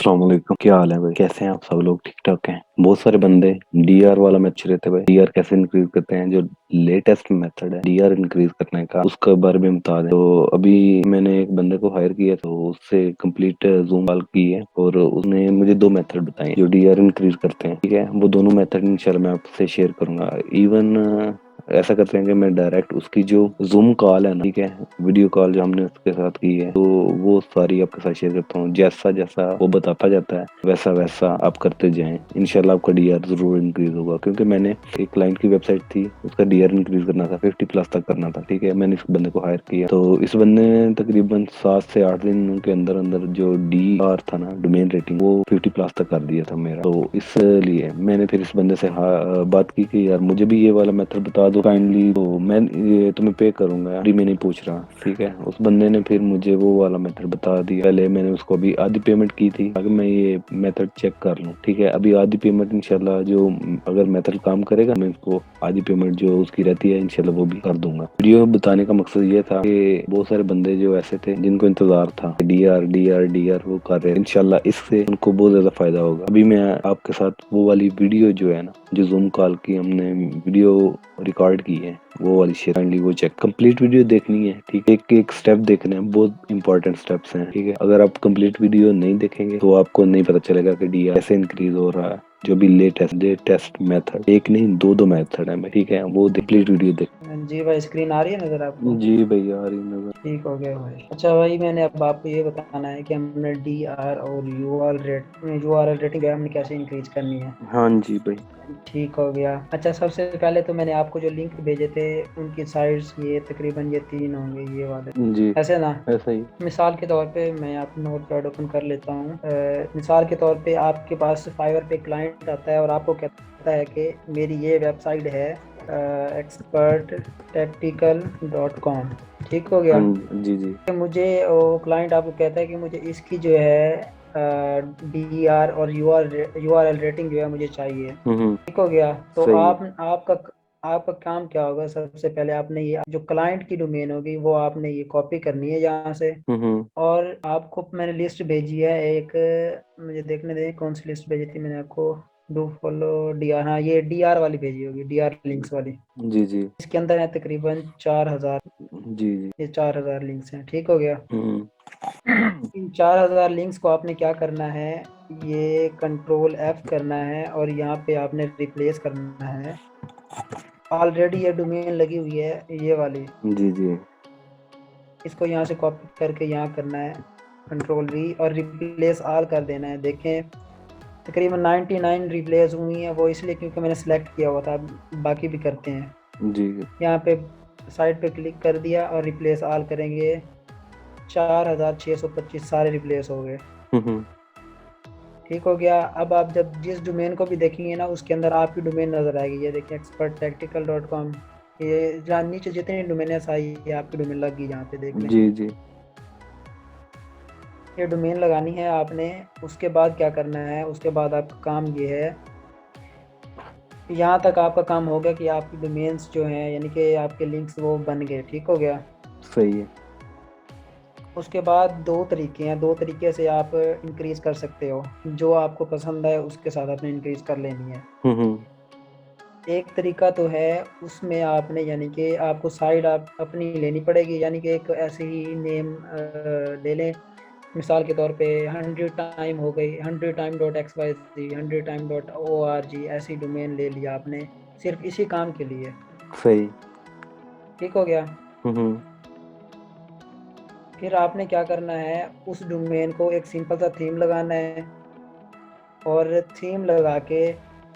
अस्सलाम वालेकुम। क्या हाल है भाई? कैसे हैं आप सब लोग? ठीक ठाक हैं? बहुत सारे बंदे डीआर वाला मैच रहते हैं भाई। डीआर कैसे इंक्रीज करते हैं? जो लेटेस्ट मेथड है डीआर इंक्रीज करने का, उसके बारे में बता दें। तो अभी मैंने एक बंदे को हायर किया, तो उससे कंप्लीट जूम कॉल की है और उसने मुझे दो मेथड बताए जो डीआर इंक्रीज करते हैं। ठीक है, वो दोनों मेथड इंशाल्लाह मैं आपसे शेयर करूंगा। इवन ऐसा करते हैं कि मैं डायरेक्ट उसकी जो जूम कॉल है ना, ठीक है, वीडियो कॉल जो हमने उसके साथ की है, तो वो सारी आपके साथ शेयर करता हूँ। जैसा जैसा वो बताता जाता है वैसा वैसा आप करते जाएं, इंशाल्लाह आपका डीआर जरूर इंक्रीज होगा। क्योंकि मैंने एक क्लाइंट की वेबसाइट थी, उसका डीआर इंक्रीज करना था, 50+ तक करना था। ठीक है, मैंने इस बंदे को हायर किया, तो इस बंदे ने तकरीबन 7 से 8 दिन के अंदर अंदर जो डीआर था ना, डोमेन रेटिंग, वो 50+ तक कर दिया था मेरा। तो इसलिए मैंने फिर इस बंदे से बात की कि यार मुझे भी ये वाला मेथड बता दो काइंडली, तो मैं ये तुम्हें पे करूंगा, अभी मैं नहीं पूछ रहा। ठीक है, उस बंदे ने फिर मुझे वो वाला मेथड बता दिया। पहले मैंने उसको अभी आधी पेमेंट की थी ताकि मैं ये मेथड चेक कर लूँ। ठीक है, अभी आधी पेमेंट इंशाल्लाह जो अगर मेथड काम करेगा, मैं उसको आधी पेमेंट जो उसकी रहती है इंशाल्लाह वो भी कर दूंगा। वीडियो बताने का मकसद ये था कि बहुत सारे बंदे जो ऐसे थे जिनको इंतजार था डीआर डीआर डीआर वो कर रहे हैं, इंशाल्लाह इससे उनको बहुत ज्यादा फायदा होगा। अभी मैं आपके साथ वो वाली वीडियो जो है ना, जो जूम कॉल की हमने वीडियो रिकॉर्ड की है, वो वाली शेयर काइंडली वो चेक, कंप्लीट वीडियो देखनी है। ठीक है, एक एक स्टेप देखने हैं, बहुत इंपॉर्टेंट स्टेप्स हैं। ठीक है, अगर आप कंप्लीट वीडियो नहीं देखेंगे तो आपको नहीं पता चलेगा कि डीआर कैसे इंक्रीज हो रहा है। जो भी लेटेस्ट मेथड, एक नहीं दो मेथड है। ठीक है, वो कंप्लीट वीडियो देख। जी भाई, स्क्रीन आ रही है नजर आपको? जी भैया, आ रही नजर। ठीक हो गया भाई। अच्छा भाई, मैंने अब आपको ये बताना है कि हमने डी आर और यूआरएल रेटिंग जो है हमने कैसे इंक्रीज करनी है। हाँ जी भाई। ठीक हो गया। अच्छा, सबसे पहले तो मैंने आपको जो लिंक भेजे थे उनकी साइट्स ये तकरीबन ये तीन होंगे, ये वाले। जी, ऐसे ना। ऐसा ही। मिसाल के तौर पे मैं आप नोट पैड ओपन कर लेता हूँ। मिसाल के तौर पे आपके पास फाइवर पे क्लाइंट आता है और आपको कहता है कि मेरी ये वेबसाइट है experttactical.com। ठीक हो हाँ गया। जी जी। मुझे वो क्लाइंट आपको कहता है कि मुझे इसकी जो है डी आर और यूआरएल रेटिंग जो है मुझे चाहिए। हम्म। ठीक हो गया। तो सही है। आपका आपका काम क्या होगा? सबसे पहले आपने ये जो क्लाइंट की डोमेन होगी वो आपने ये कॉपी करनी है यहाँ से। हम्म। और आपको मैंने लिस्ट भेजी है एक, मुझे देखने दें कौन सी लिस्ट भेजी थी मैंने आपको। डू फॉलो डी आर, हाँ ये डी आर वाली भेजी होगी, डी आर लिंक्स वाली। जी जी। इसके अंदर है तकरीबन 4,000। जी जी। ये 4,000 लिंक्स हैं। ठीक हो गया। हम्म। इन 4,000 लिंक्स को आपने क्या करना है, ये कंट्रोल एफ करना है और यहाँ पे आपने रिप्लेस करना है। ऑलरेडी ये डोमेन लगी हुई है ये वाली, जी जी। इसको यहाँ से कॉपी करके यहाँ करना है कंट्रोल वी और रिप्लेस ऑल कर देना है। देखें तकरीबन 99 रिप्लेस हुई हैं, वो इसलिए क्योंकि मैंने सेलेक्ट किया हुआ था। बाकी भी करते हैं। जी। यहाँ पे साइड पे क्लिक कर दिया और रिप्लेस ऑल करेंगे। 4,625 सारे रिप्लेस हो गए। हम्म। ठीक हो गया। अब आप जब जिस डोमेन को भी देखेंगे ना उसके अंदर आपकी डोमेन नजर आएगी। ये देखिए experttactical.com। ये जहाँ नीचे जितनी डोमेन है सारी ये आपकी डोमेन लग गई, यहाँ पे देख लें। जी जी। ये डोमेन लगानी है आपने। उसके बाद क्या करना है, उसके बाद आपका काम ये है, यहाँ तक आपका काम हो गया कि आपकी डोमेन्स जो हैं यानी कि आपके लिंक्स वो बन गए। ठीक हो गया। सही है। उसके बाद दो तरीके हैं, दो तरीके से आप इंक्रीज कर सकते हो। जो आपको पसंद है उसके साथ आपने इंक्रीज कर लेनी है। हम्म। एक तरीका तो है, उसमें आपने यानी कि आपको साइड आप अपनी लेनी पड़ेगी, यानी कि एक ऐसे ही नेम ले लें। मिसाल के तौर पे 100 टाइम हो गई, 100 टाइम.xyz, 100 टाइम.org, ऐसी डोमेन ले लिया आपने सिर्फ इसी काम के लिए। सही। ठीक हो गया। हम्म। फिर आपने क्या करना है, उस डोमेन को एक सिंपल सा थीम लगाना है। और थीम लगा के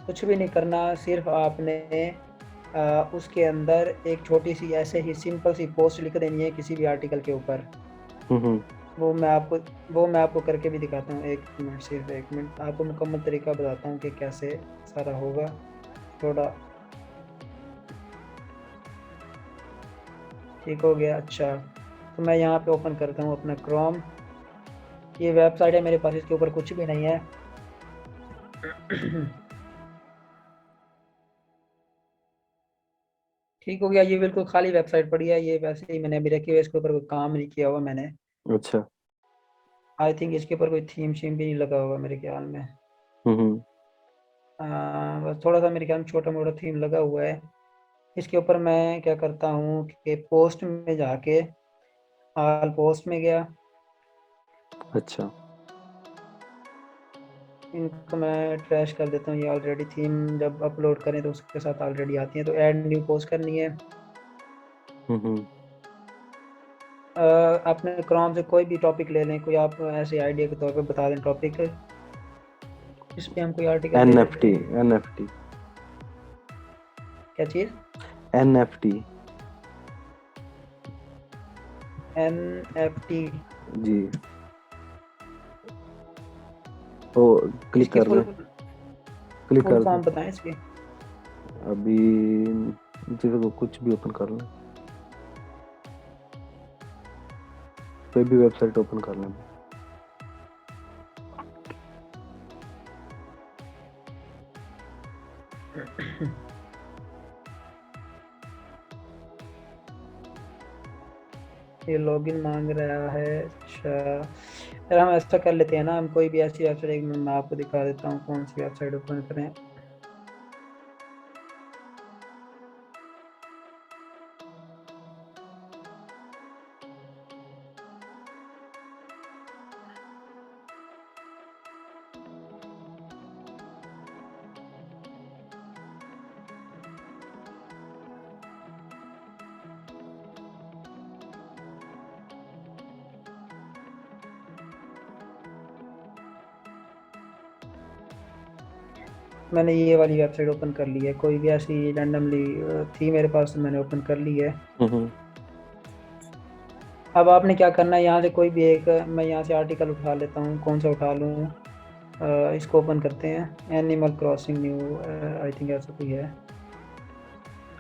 कुछ भी नहीं करना, सिर्फ आपने उसके अंदर एक छोटी सी ऐसे ही सिंपल सी पोस्ट लिख देनी है किसी भी आर्टिकल के ऊपर। हम्म। वो मैं आपको वो मैं आपको करके भी दिखाता हूँ। एक मिनट, सिर्फ एक मिनट, आपको मुकम्मल तरीका बताता हूँ कि कैसे सारा होगा। थोड़ा। ठीक हो गया। अच्छा, तो मैं यहाँ पे ओपन करता हूँ अपना क्रोम। ये वेबसाइट है मेरे पास, इसके ऊपर कुछ भी नहीं है। ठीक हो गया। ये बिल्कुल खाली वेबसाइट पड़ी है, ये वैसे ही मैंने अभी रखी हुई है, इसके ऊपर कोई काम नहीं किया हुआ मैंने। अच्छा। आई थिंक इसके ऊपर कोई थीम शीम भी नहीं लगा होगा मेरे ख्याल में। हम्म। बस थोड़ा सा मेरे ख्याल में छोटा मोटा थीम लगा हुआ है। इसके ऊपर मैं क्या करता हूँ कि पोस्ट में जाके ऑल पोस्ट में गया, अच्छा। इनको मैं ट्रैश कर देता हूँ। ये ऑलरेडी थीम जब अपलोड करें तो उसके साथ ऑलरेडी आती है, तो ऐड न्यू पोस्ट करनी है। हम्म। अपने क्रोम से कोई भी टॉपिक ले लें, कोई आप ऐसे आइडिया के तौर पे बता दें टॉपिक, इस पे हम कोई आर्टिकल दे देते एनएफटी। हैं। एनएफटी। क्या चीज़? एनएफटी। NFT? जी। ओ, क्लिक इसकी कर फुल दें। क्लिक फुल कर दें। फॉर्म बताएं इसकी। अभी जैसे को कुछ भी ओपन कर लें, कोई भी वेबसाइट ओपन कर लें। ये लॉगिन मांग रहा है। अच्छा, यार हम ऐसा कर लेते हैं ना, हम कोई भी ऐसी वेबसाइट, एक मिनट मैं आपको दिखा देता हूँ कौन सी वेबसाइट ओपन करें। मैंने ये वाली वेबसाइट ओपन कर ली है, कोई भी ऐसी रैंडमली थी मेरे पास, तो मैंने ओपन कर ली है। हम्म। अब आपने क्या करना है, यहाँ से कोई भी एक, मैं यहाँ से आर्टिकल उठा लेता हूँ, कौन सा उठा लूँ। इसको ओपन करते हैं, animal crossing new, I think ऐसा कोई है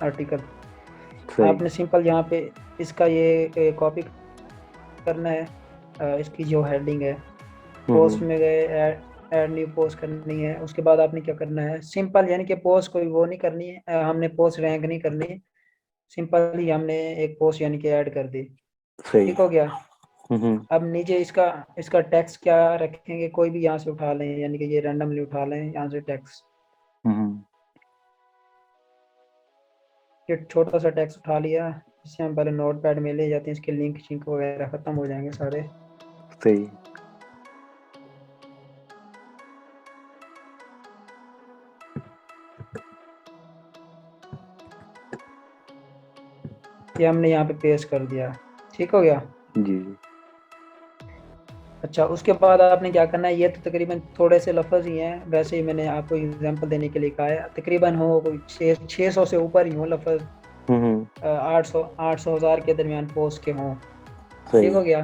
आर्टिकल। सही। आपने सिंपल यहाँ पे इसका ये कॉपी करना है। इसकी जो हेडिंग है, पोस्ट हम्म। में गए, ऐड न्यू पोस्ट करनी है। उसके बाद आपने क्या करना है, सिंपल यानी कि पोस्ट कोई वो नहीं करनी है, हमने पोस्ट रैंक नहीं करनी, सिंपल ही हमने एक पोस्ट यानी कि ऐड कर दी। सही। ठीक हो गया। हम्म। अब नीचे इसका इसका टेक्स्ट क्या रखेंगे, कोई भी यहाँ से उठा लें, यानी कि ये रैंडमली उठा लें यहाँ से टेक्स्ट। हम्म। ये छोटा सा टेक्स्ट उठा लिया, इसे हम पहले नोट पैड में ले जाते हैं, इसके लिंक शिंक वगैरह खत्म हो जाएंगे सारे। सही। ये हमने यहाँ पे पेस्ट कर दिया। ठीक हो गया। जी जी। अच्छा, उसके बाद आपने क्या करना है, ये तो तकरीबन थोड़े से लफ्ज़ ही हैं, वैसे ही मैंने आपको एग्जांपल देने के लिए कहा है, तकरीबन हो कोई 600 से ऊपर ही हो लफ्ज़, हम्म। 800 हज़ार के दरमियान पोस्ट के हों। ठीक सही। हो गया।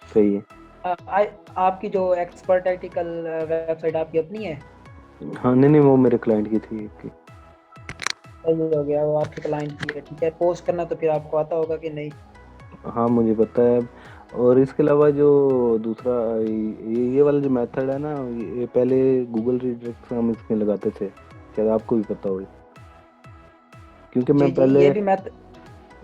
सही है। आ, आ, आपकी जो एक्सपर्ट आर्टिकल वेबसाइट आपकी अपनी है? हाँ, नहीं नहीं, वो मेरे क्लाइंट की थी एक की। सही हो गया, वो आपके क्लाइंट की है। ठीक है, पोस्ट करना तो फिर आपको आता होगा कि नहीं? हाँ, मुझे पता है। और इसके अलावा जो दूसरा, ये वाला जो मेथड है ना, ये पहले गूगल रीडायरेक्ट हम इसमें लगाते थे, शायद आपको भी पता हो। क्योंकि जी मैं जी, पहले, ये भी मैं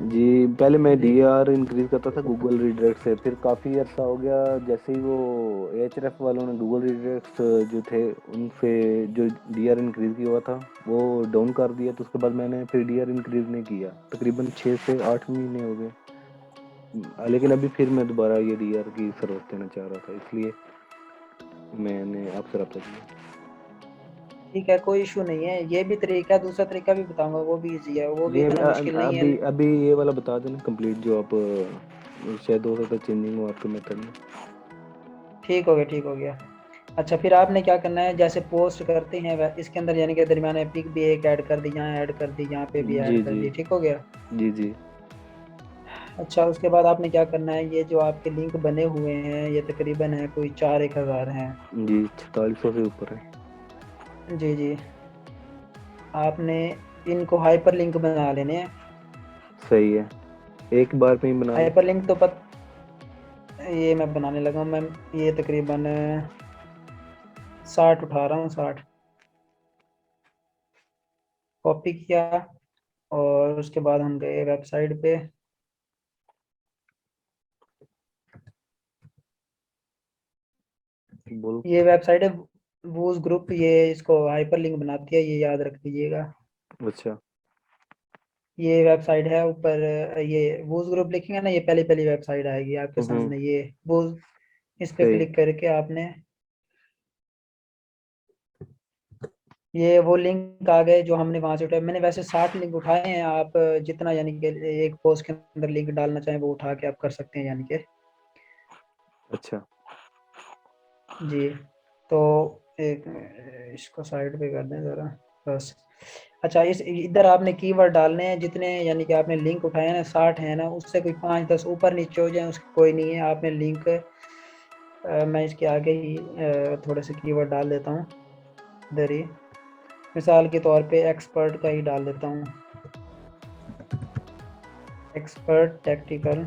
जी पहले मैं जी डीआर इंक्रीज करता था गूगल रीडायरेक्ट से, फिर काफ़ी अर्सा हो गया जैसे ही वो एचआरएफ वालों ने गूगल रीडायरेक्ट जो थे उनसे जो डीआर इंक्रीज किया हुआ था वो डाउन कर दिया, तो उसके बाद मैंने फिर डीआर इंक्रीज नहीं किया, तकरीबन 6 से 8 महीने हो गए। लेकिन अभी फिर मैं दोबारा ये डीआर की ज़रूरत देना चाह रहा था, इसलिए मैंने आपसे रब्ता किया। ठीक है, कोई इशू नहीं है, ये भी तरीका, दूसरा तरीका भी बताऊंगा, वो भी इजी है, वो भी नहीं, इतना मुश्किल नहीं है। अभी अभी ये वाला बता देना कंप्लीट, जो आप शायद हो सकता है चेंजिंग हो आपके मेथड में। ठीक हो गया, ठीक हो गया। अच्छा, फिर आपने क्या करना है, जैसे पोस्ट करते हैं इसके अंदर यानी कि दरमियान में पिक भी एक ऐड कर दी, यहाँ ऐड कर दी, यहाँ पे भी जी ऐड कर जी। दी। ठीक हो गया। जी जी। अच्छा, उसके बाद आपने क्या करना है, ये जो आपके लिंक बने हुए हैं ये तकरीबन है कोई 4-1 हज़ार हैं। जी, 4600 से ऊपर है। जी जी। आपने इनको हाइपर लिंक बना लेने हैं। सही है, एक बार में ही बना ले। हाइपर लिंक तो ये मैं बनाने लगा हूँ मैं, ये तकरीबन 60 उठा रहा हूँ, 60 कॉपी किया, और उसके बाद हम गए वेबसाइट पे। बोल। ये वेबसाइट है वूज ग्रुप, ये इसको हाइपरलिंक बनाती है, ये याद रख लीजिएगा। अच्छा। ये वेबसाइट है ऊपर, ये वूज ग्रुप लिखेंगे ना, ये पहली पहली वेबसाइट आएगी आपके हम्म। सामने, ये वूज। इस पे सही। क्लिक करके आपने, ये वो लिंक आ गए जो हमने वहां से उठाए। मैंने वैसे 60 लिंक उठाए हैं, आप जितना यानी कि एक पोस्ट के अंदर लिंक डालना चाहें वो उठा के आप कर सकते हैं यानी कि। अच्छा। जी। तो एक इसको साइड पे कर दें ज़रा, बस। अच्छा, इस इधर आपने कीवर्ड डालने हैं जितने यानी कि आपने लिंक उठाए हैं ना, 60 है ना, उससे कोई 5-10 ऊपर नीचे हो जाए उसकी कोई नहीं है। आपने लिंक, मैं इसके आगे ही थोड़े से कीवर्ड डाल देता हूँ इधर ही। मिसाल के तौर पे एक्सपर्ट का ही डाल देता हूँ, एक्सपर्ट टैक्टिकल।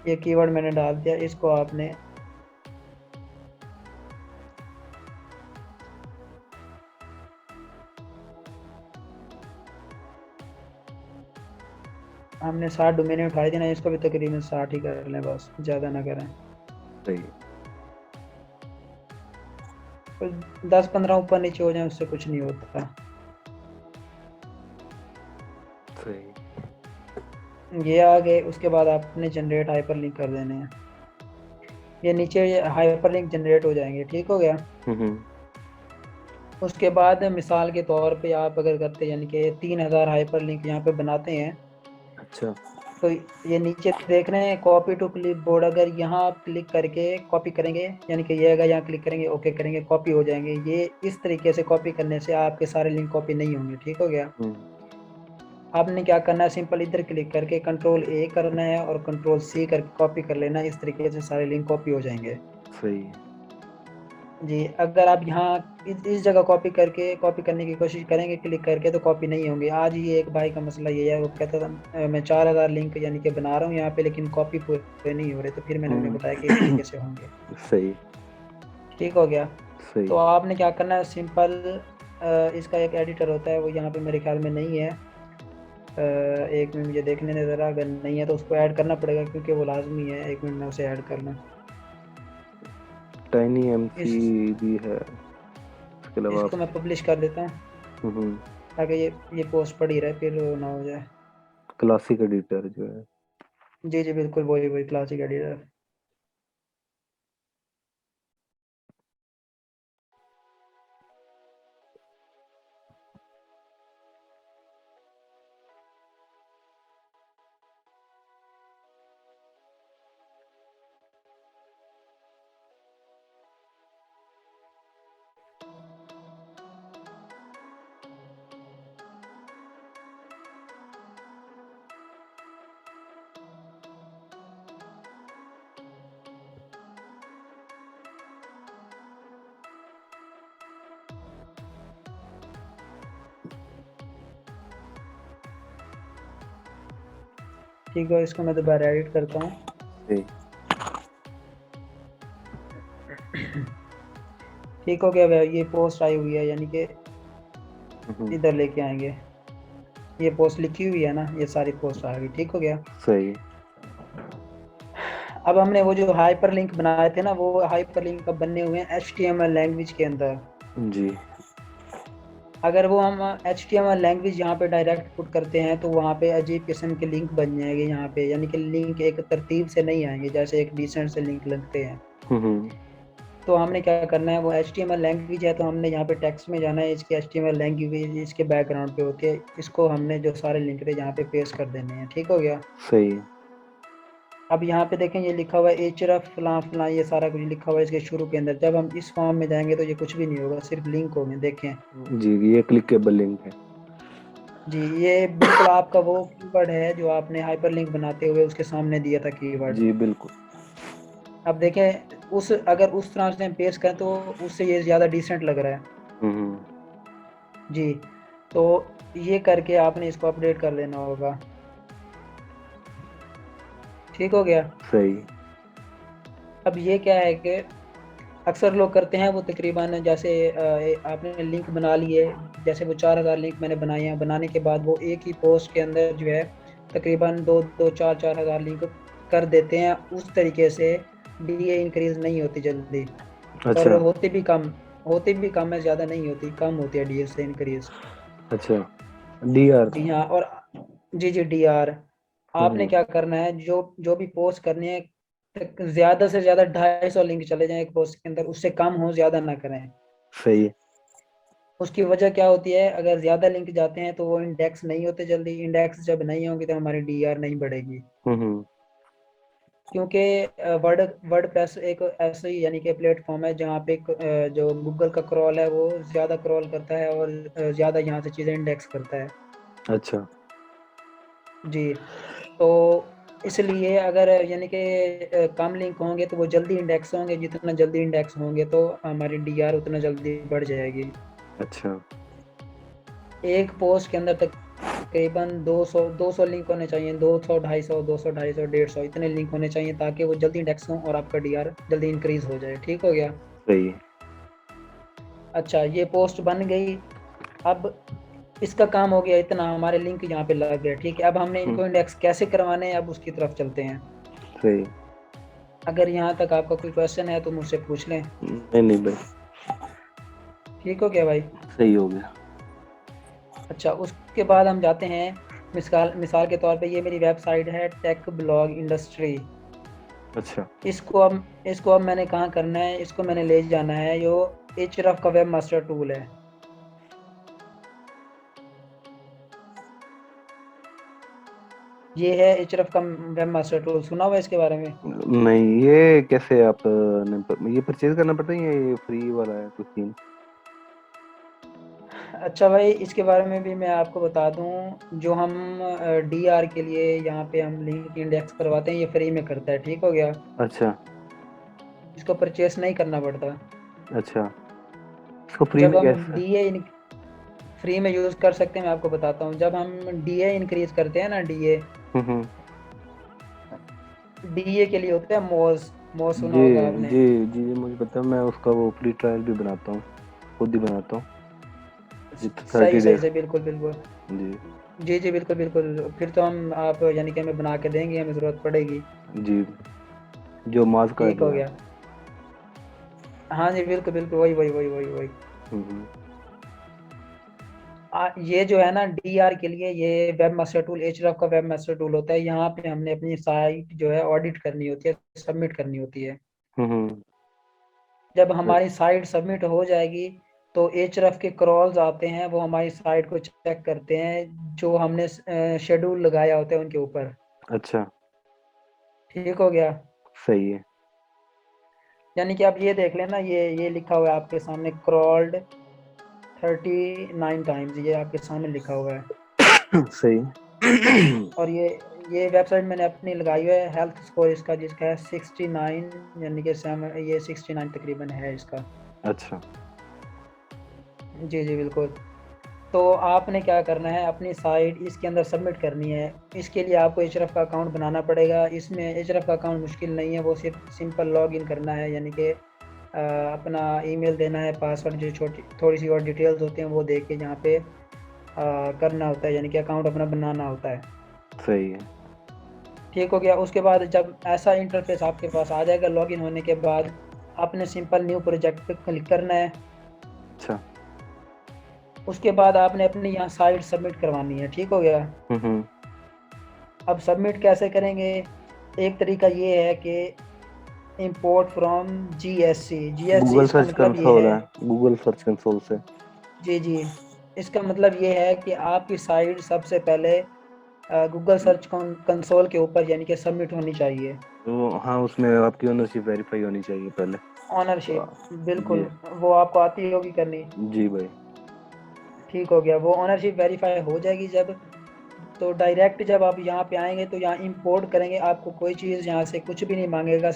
ये कीवर्ड मैंने डाल दिया, इसको आपने, हमने 60 डोमेन उठाए थे ना, इसको भी तकरीबन 60 ही कर लें, बस ज़्यादा ना करें। सही। तो 10-15 ऊपर नीचे हो जाए उससे कुछ नहीं होता। सही। ये आ गए, उसके बाद आपने जनरेट हाइपरलिंक कर देने हैं। ये नीचे हाइपरलिंक जनरेट हो जाएंगे, ठीक हो गया। हम्म। उसके बाद मिसाल के तौर पे आप अगर करते यानी कि 3000 हाइपरलिंक यहाँ पे बनाते हैं, अच्छा। तो ये नीचे देख रहे हैं कॉपी टू क्लिप बोर्ड, अगर यहाँ आप क्लिक करके कॉपी करेंगे, यानी कि ये अगर यहाँ क्लिक करेंगे ओके करेंगे, कॉपी हो जाएंगे। ये इस तरीके से कॉपी करने से आपके सारे लिंक कॉपी नहीं होंगे, ठीक हो गया। हम्म। आपने क्या करना है, सिंपल इधर क्लिक करके कंट्रोल ए करना है और कंट्रोल सी करके कॉपी कर लेना है, इस तरीके से सारे लिंक कॉपी हो जाएंगे। सही। जी, अगर आप यहाँ इस जगह कॉपी करके कॉपी करने की कोशिश करेंगे क्लिक करके, तो कॉपी नहीं होंगे। आज ही एक भाई का मसला ये है, वो कहता था मैं 4000 लिंक यानी कि बना रहा हूँ यहाँ पे, लेकिन कॉपी पूरे नहीं हो रहे, तो फिर मैंने उन्हें बताया कि इस हम्म। तरीके से होंगे। सही। ठीक हो गया। सही। तो आपने क्या करना है, सिंपल इसका एक एडिटर होता है, वो यहाँ पे मेरे ख्याल में नहीं है। एक मिनट मुझे देखने दे ज़रा, अगर नहीं है तो उसको ऐड करना पड़ेगा क्योंकि वो लाजमी है। एक मिनट में उसे ऐड कर लूँ। टाइनी एमसी इस भी है, इसके अलावा इसको आप। मैं पब्लिश कर देता हूँ हम्म। ताकि ये पोस्ट पड़ी रहे, फिर वो ना हो जाए। क्लासिक एडिटर जो है। जी जी बिल्कुल, वही वही क्लासिक एडिटर। ठीक है, इसको मैं दोबारा एडिट करता हूँ। सही। ठीक हो गया भैया, ये पोस्ट आई हुई है, यानी कि हम्म। इधर लेके आएंगे। ये पोस्ट लिखी हुई है ना, ये सारी पोस्ट आ गई, ठीक हो गया। सही। अब हमने वो जो हाइपर लिंक बनाए थे ना, वो हाइपर लिंक अब बनने हुए हैं HTML लैंग्वेज के अंदर। जी। अगर वो हम HTML लैंग्वेज यहाँ पे डायरेक्ट पुट करते हैं तो वहाँ पे अजीब किस्म के लिंक बन जाएंगे यहाँ पे, यानी कि लिंक एक तरतीब से नहीं आएंगे जैसे एक डिसेंट से लिंक लगते हैं। हम्म। तो हमने क्या करना है, वो HTML लैंग्वेज है तो हमने यहाँ पे टेक्स्ट में जाना है, इसके HTML लैंग्वेज इसके बैकग्राउंड पे होती है, इसको हमने जो सारे लिंक थे यहाँ पे पेस्ट कर देने हैं, ठीक हो गया। सही। अब यहाँ पे देखें ये लिखा हुआ है एचरफ फलां फलां, ये सारा कुछ लिखा हुआ है इसके शुरू के अंदर। जब हम इस फॉर्म में जाएंगे तो ये कुछ भी नहीं होगा, सिर्फ लिंक होंगे, देखें। जी, ये क्लिकेबल लिंक है। जी, ये बिल्कुल आपका वो कीवर्ड है जो आपने हाइपरलिंक बनाते हुए उसके सामने दिया था कीवर्ड। जी बिल्कुल। अब देखें, उस अगर उस तरह से हम पेश करें तो उससे ये ज़्यादा डिसेंट लग रहा है। हम्म। जी। तो ये करके आपने इसको अपडेट कर लेना होगा, ठीक हो गया। सही। अब ये क्या है कि अक्सर लोग करते हैं, वो तकरीबन जैसे आपने लिंक बना लिए, जैसे वो 4000 लिंक मैंने बनाए हैं, बनाने के बाद वो एक ही पोस्ट के अंदर जो है तकरीबन 2-2 4-4 हज़ार लिंक कर देते हैं उस तरीके से डीए इंक्रीज नहीं होती जल्दी, और अच्छा। होती भी कम है, ज़्यादा नहीं होती, कम होती है डीए से इंक्रीज। अच्छा। डीआर। जी हाँ। और जी डीआर, आपने हम्म। क्या करना है, जो जो भी पोस्ट करनी है, ज़्यादा से ज़्यादा 250 लिंक चले जाएं एक पोस्ट के अंदर, उससे कम हो, ज़्यादा ना करें। सही है। उसकी वजह क्या होती है, अगर ज़्यादा लिंक जाते हैं तो वो इंडेक्स नहीं होते जल्दी, इंडेक्स जब नहीं होंगे तो हमारी डीआर नहीं बढ़ेगी। हम्म। क्योंकि वर्ड वर्ड प्रेस एक ऐसे ही यानी कि प्लेटफॉर्म है जहाँ पे जो गूगल का क्रॉल है वो ज़्यादा क्रॉल करता है, और ज़्यादा यहाँ से चीज़ें इंडेक्स करता है। अच्छा। जी। तो इसलिए अगर यानी कि कम लिंक होंगे तो वो जल्दी इंडेक्स होंगे, जितना जल्दी इंडेक्स होंगे तो हमारी डीआर उतना जल्दी बढ़ जाएगी। अच्छा। एक पोस्ट के अंदर तकरीबन 200 लिंक होने चाहिए, 200 250, 200 250 150 इतने लिंक होने चाहिए, ताकि वो जल्दी इंडेक्स हों और आपका डीआर जल्दी इंक्रीज हो जाए। ठीक हो गया। सही है। अच्छा, ये पोस्ट बन गई। अब इसका काम हो गया इतना, हमारे लिंक यहाँ पे लग गए। ठीक है, अब हमने हम्म। इनको इंडेक्स कैसे करवाने हैं, अब उसकी तरफ चलते हैं। सही। अगर यहाँ तक आपका कोई क्वेश्चन है तो मुझसे पूछ लें। नहीं नहीं भाई। ठीक हो गया भाई। सही हो गया। अच्छा, उसके बाद हम जाते हैं, मिसाल मिसाल के तौर पे ये मेरी वेबसाइट है टेक ब्लॉग इंडस्ट्री। अच्छा। इसको अब मैंने कहाँ करना है, इसको मैंने ले जाना है, जो एचरफ का वेब मास्टर टूल है। ये है एचरफ का वेब मास्टर टूल, सुना हुआ है इसके बारे में? नहीं, ये कैसे आप ये परचेज करना पड़ता है या ये फ्री वाला है कुछ सीन? अच्छा भाई, इसके बारे में भी मैं आपको बता दूं, जो हम डीआर के लिए यहाँ पे हम लिंक इंडेक्स करवाते हैं, ये फ्री में करता है। ठीक हो गया, अच्छा। इसको परचेस नहीं करना पड़ता। अच्छा। इसको फ्री जब में हम कैसे? डीए फ्री में यूज़ कर सकते हैं, मैं आपको बताता हूँ। जब हम डीए इंक्रीज करते हैं ना, डीए हम्म। डीए के लिए होता है मोज, मोज सुना जी होगा आपने। जी जी जी, मुझे पता है, मैं उसका वो फ्री ट्रायल भी बनाता हूँ, खुद ही बनाता हूँ, जित सही 30 सही डेज। सही, बिल्कुल बिल्कुल। जी। जी बिल्कुल बिल्कुल, फिर तो हम आप यानी कि हमें बना के देंगे, हमें ज़रूरत पड़ेगी। जी। जो मास का ठीक जो हो है। गया। हाँ जी बिल्कुल बिल्कुल, वही वही वही वही वही। हम्म। ये जो है ना डीआर के लिए, ये वेब मास्टर टूल, एचरफ का वेब मास्टर टूल होता है। यहाँ पे हमने अपनी साइट जो है ऑडिट करनी होती है, सबमिट करनी होती है। हम्म। जब हमारी साइट सबमिट हो जाएगी तो एचरफ के क्रॉल्स आते हैं, वो हमारी साइट को चेक करते हैं, जो हमने शेड्यूल लगाया होता है उनके ऊपर। अच्छा। ठीक हो गया। सही है। यानी कि आप ये देख लेना, ये लिखा हुआ है आपके सामने, क्रॉल्ड 39 टाइम्स, ये आपके सामने लिखा हुआ है। सही है। और ये वेबसाइट मैंने अपनी लगाई हुई है, हेल्थ स्कोर इसका जिसका है 69, यानी कि ये 69 तकरीबन है इसका। अच्छा। जी बिल्कुल। तो आपने क्या करना है, अपनी साइट इसके अंदर सबमिट करनी है। इसके लिए आपको एचरफ का अकाउंट बनाना पड़ेगा। इसमें एचरफ का अकाउंट मुश्किल नहीं है, वो सिर्फ सिंपल लॉग इन करना है, यानी कि अपना ईमेल देना है, पासवर्ड, जो छोटी थोड़ी सी और डिटेल्स होती हैं वो दे के यहाँ पे करना होता है, यानी कि अकाउंट अपना बनाना होता है। सही है। ठीक हो गया। उसके बाद जब ऐसा इंटरफेस आपके पास आ जाएगा लॉगिन होने के बाद, आपने सिंपल न्यू प्रोजेक्ट पे क्लिक करना है। अच्छा। उसके बाद आपने अपनी यहाँ साइट सबमिट करवानी है। ठीक हो गया। हम्म। अब सबमिट कैसे करेंगे, एक तरीका ये है कि import from GSC. GSC Google इसका सर्च मतलब ये कंसोल है, है, गूगल सर्च कंसोल से। जी इसका मतलब ये है कि आपकी साइट सबसे पहले गूगल सर्च कंसोल के ऊपर यानी कि सबमिट होनी चाहिए। तो हाँ, उसमें आपकी ओनरशिप वेरीफाई होनी चाहिए पहले। तो ऑनरशिप, बिल्कुल, जी। वो आपको आती होगी करनी। जी भाई। ठीक हो गया, वो ओनरशिप वेरीफाई हो जाएगी जब, तो डायरेक्ट जब आप यहाँ पे आएंगे तो यहाँ इंपोर्ट करेंगे, आपको कोई चीज़ यहाँ से कुछ भी नहीं मांगेगा।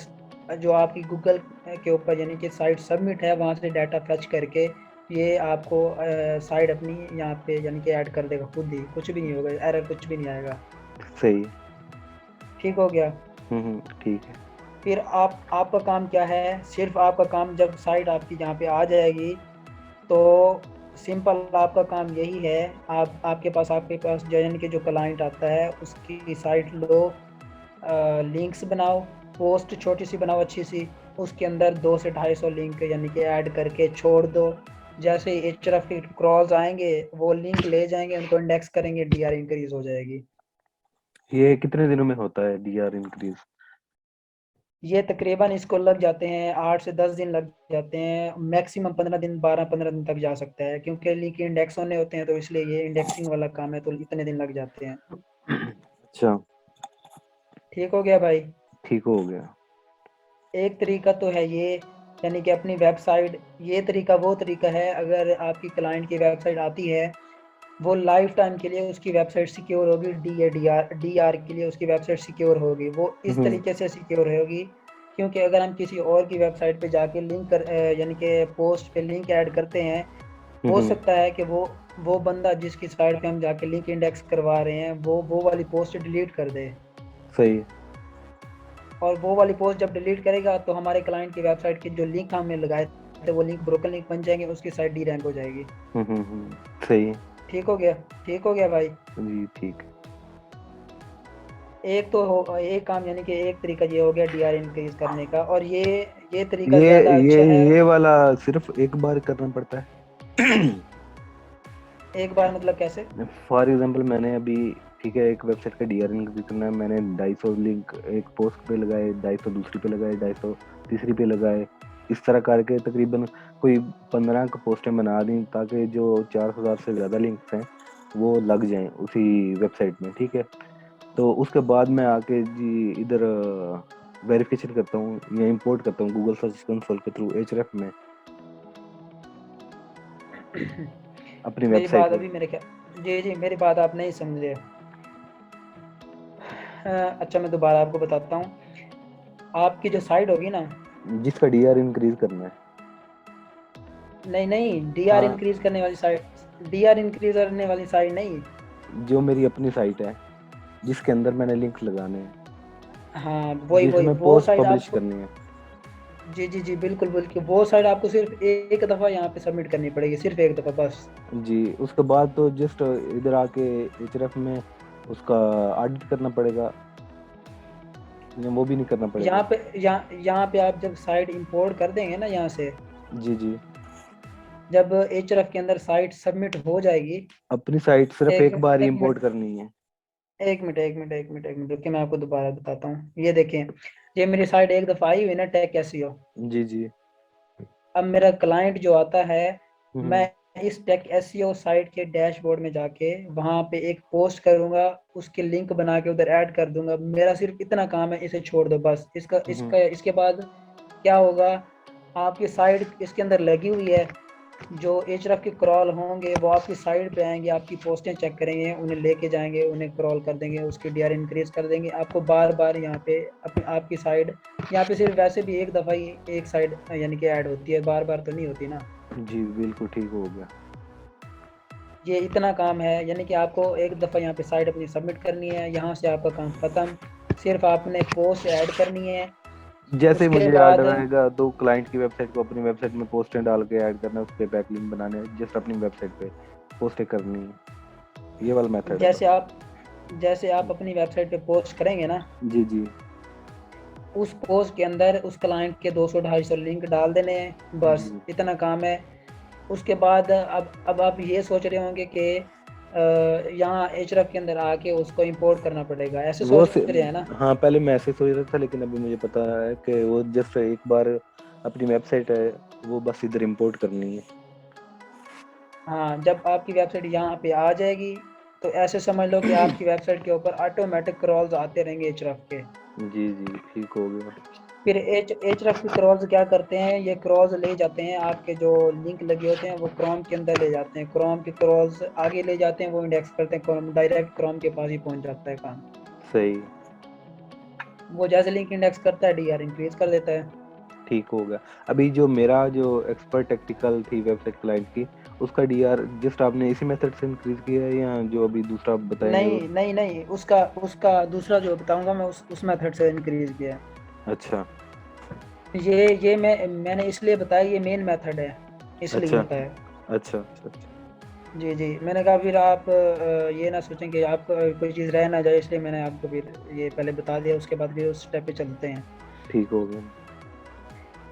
जो आपकी गूगल के ऊपर यानी कि साइट सबमिट है, वहाँ से डाटा फैच करके ये आपको साइट अपनी यहाँ पे यानी कि ऐड कर देगा खुद ही, कुछ भी नहीं होगा, एरर कुछ भी नहीं आएगा। सही है। ठीक हो गया। ठीक है। फिर आपका काम क्या है, सिर्फ आपका काम जब साइट आपकी यहाँ पे आ जाएगी तो सिंपल आपका काम यही है, आपके पास जो यानी कि जो क्लाइंट आता है उसकी साइट लो, लिंक्स बनाओ, पोस्ट छोटी सी बनाओ अच्छी सी, उसके अंदर 200 से 250 लिंक यानी कि ऐड करके छोड़ दो। जैसे ही एचरफ के क्रॉल्स आएंगे वो लिंक ले जाएंगे, उनको इंडेक्स करेंगे, डीआर इंक्रीज हो जाएगी। ये कितने दिनों में होता है डीआर इंक्रीज? ये तकरीबन इसको लग जाते हैं 8 से 10 दिन लग जाते हैं, मैक्सिमम 15 दिन, 12-15 दिन तक जा सकता है, क्योंकि लिंक इंडेक्स होने होते हैं तो इसलिए ये इंडेक्सिंग वाला काम है, तो इतने दिन लग जाते हैं। अच्छा, ठीक हो गया भाई। ठीक हो गया। एक तरीका तो है ये, यानी कि अपनी वेबसाइट, ये तरीका वो तरीका है, अगर आपकी क्लाइंट की वेबसाइट आती है, वो लाइफ टाइम के लिए उसकी वेबसाइट सिक्योर होगी, डी आर के लिए उसकी वेबसाइट सिक्योर होगी, वो इस हम्म तरीके से सिक्योर होगी। क्योंकि अगर हम किसी और की वेबसाइट पे जाके लिंक कर यानी कि पोस्ट पे लिंक ऐड करते हैं, हो हम्म। सकता है कि वो बंदा जिसकी साइट पे हम जाके लिंक इंडेक्स करवा रहे हैं, वो वाली पोस्ट डिलीट कर दे। सही है। और वो वाली पोस्ट जब डिलीट करेगा तो हमारे क्लाइंट की वेबसाइट के जो लिंक हमने लगाए थे वो लिंक ब्रोकन लिंक बन जाएंगे, उसकी साइट डी रैंक हो जाएगी। सही है। ठीक हो गया, ठीक हो गया भाई। जी ठीक। एक तो हो एक काम, यानी कि एक तरीका ये हो गया डीआर इंक्रीज करने का, और ये तरीका ये ज़्यादा ये अच्छा है। ये वाला सिर्फ एक बार करना पड़ता है? एक बार मतलब कैसे? फॉर एग्जांपल मैंने अभी, ठीक है, एक वेबसाइट का डीआर इंक्रीज करना है, मैंने 250 लिंक एक पोस्ट पे लगाए, 250 दूसरी पे लगाए, 250 तीसरी पे लगाए, इस तरह करके तकरीबन कोई 15 पोस्टें बना दी, ताकि जो 4,000 से ज़्यादा लिंक्स हैं वो लग जाएं उसी वेबसाइट में, ठीक है। तो उसके बाद मैं आके जी इधर वेरिफिकेशन करता हूँ या इंपोर्ट करता हूँ गूगल सर्च कंसोल के थ्रू एचरेफ में अपनी मेरी वेबसाइट बात में। अभी मेरे ख्याल, जी जी मेरी बात आप नहीं समझे। अच्छा मैं दोबारा आपको बताता हूँ। आपकी जो साइट होगी ना, जिसका डीआर इंक्रीज करना है। नहीं नहीं, डीआर हाँ, इंक्रीज करने वाली साइट, डीआर इंक्रीज करने वाली साइट नहीं। जो मेरी अपनी साइट है जिसके अंदर मैंने लिंक लगाने हैं, हाँ वही वही, जिसमें वो पोस्ट साइट पब्लिश आपको, करनी है। जी जी जी बिल्कुल बिल्कुल, वो साइट आपको सिर्फ एक दफ़ा यहाँ पे सबमिट करनी पड़ेगी, सिर्फ एक दफ़ा बस। जी, उसके बाद तो जस्ट इधर आके एचरेफ में उसका ऑडिट करना पड़ेगा, या वो भी नहीं करना यहाँ पड़ेगा? पे यहाँ पे आप जब साइट इंपोर्ट कर देंगे ना यहाँ से, जी जी। जब एचएफ के अंदर साइट सबमिट हो जाएगी, अपनी साइट सिर्फ एक एक मिनट बार ही एक इंपोर्ट मिनट करनी है? एक मिनट रुकिए, मैं आपको दोबारा बताता हूँ। ये देखिए, ये मेरी साइट एक दफ़ा आई हुई ना, टेक एसईओ। जी जी। अब मेरा क्लाइंट जो आता है, मैं हम्म इस टेक एसईओ साइट के डैशबोर्ड में जाके वहाँ पे एक पोस्ट करूँगा, उसके लिंक बना के उधर ऐड कर दूंगा। मेरा सिर्फ इतना काम है, इसे छोड़ दो बस। इसका हम्म इसका इसके बाद क्या होगा, आपकी साइट इसके अंदर लगी हुई है, जो एचरफ के क्रॉल होंगे वो आपकी साइड पे आएंगे, आपकी पोस्टें चेक करेंगे, उन्हें लेके जाएंगे, उन्हें क्रॉल कर देंगे, उसकी डीआर इंक्रीज कर देंगे। आपको बार बार यहाँ पे अपनी आपकी साइड, यहाँ पे सिर्फ वैसे भी एक दफ़ा ही एक साइड यानी कि ऐड होती है, बार बार तो नहीं होती ना। जी बिल्कुल ठीक हो गया। ये इतना काम है, यानी कि आपको एक दफ़ा यहाँ पे साइट अपनी सबमिट करनी है, यहाँ से आपका काम ख़त्म। सिर्फ आपने पोस्ट ऐड करनी है। जैसे ही उसके मुझे बाद ऑर्डर आएगा तो क्लाइंट की वेबसाइट को अपनी वेबसाइट में पोस्टें डाल के ऐड करना है, उस पे बैकलिंक बनाने हैं, जस्ट अपनी वेबसाइट पे पोस्टें करनी है, ये वाला मेथड है जैसे बस? आप जैसे आप अपनी वेबसाइट पे पोस्ट करेंगे ना, जी जी। उस पोस्ट के अंदर उस क्लाइंट के 200-250 लिंक डाल देने हैं, बस जी, इतना काम है। उसके बाद अब आप ये सोच रहे होंगे कि यहाँ एचरफ के अंदर आके उसको इंपोर्ट करना पड़ेगा, ऐसे वो सोच से, रहे हैं ना। हाँ पहले मैं ऐसे सोच रहा था, लेकिन अभी मुझे पता है कि वो जस्ट एक बार अपनी वेबसाइट है वो बस इधर इंपोर्ट करनी है। हाँ, जब आपकी वेबसाइट यहाँ पे आ जाएगी, तो ऐसे समझ लो कि आपकी वेबसाइट के ऊपर ऑटोमेटिक क्रॉल्स आते रहेंगे एचरफ के। जी जी ठीक हो गया। फिर एचरफ के क्रॉल्स क्या करते हैं, ये क्रॉल्स ले जाते हैं, आपके जो लिंक लगे होते हैं वो क्रोम के अंदर ले जाते हैं, क्रोम के क्रॉल्स आगे ले जाते हैं, वो इंडेक्स करते हैं, क्रोम डायरेक्ट क्रोम के पास ही पहुंच जाता है काम। सही। वो जैसे लिंक इंडेक्स करता है, डीआर इंक्रीज कर देता है। ठीक हो गया। अभी जो मेरा जो एक्सपर्ट टेक्निकल थी वेबसाइट क्लाइंट की, उसका डीआर जस्ट आपने इसी मेथड से इंक्रीज किया है, या जो अभी दूसरा बताएंगे वो? नहीं नहीं नहीं, उसका उसका दूसरा जो बताऊंगा मैं, उस मेथड से इंक्रीज किया है। अच्छा ये मैंने इसलिए बताया, ये मेन मेथड है, इसलिए अच्छा बताया। अच्छा अच्छा अच्छा। जी, जी। मैंने कहा फिर आप ये ना सोचें कि आप कोई चीज़ रह ना जाए, इसलिए मैंने आपको फिर ये पहले बता दिया, उसके बाद फिर उस स्टेप पे चलते हैं। ठीक हो गया।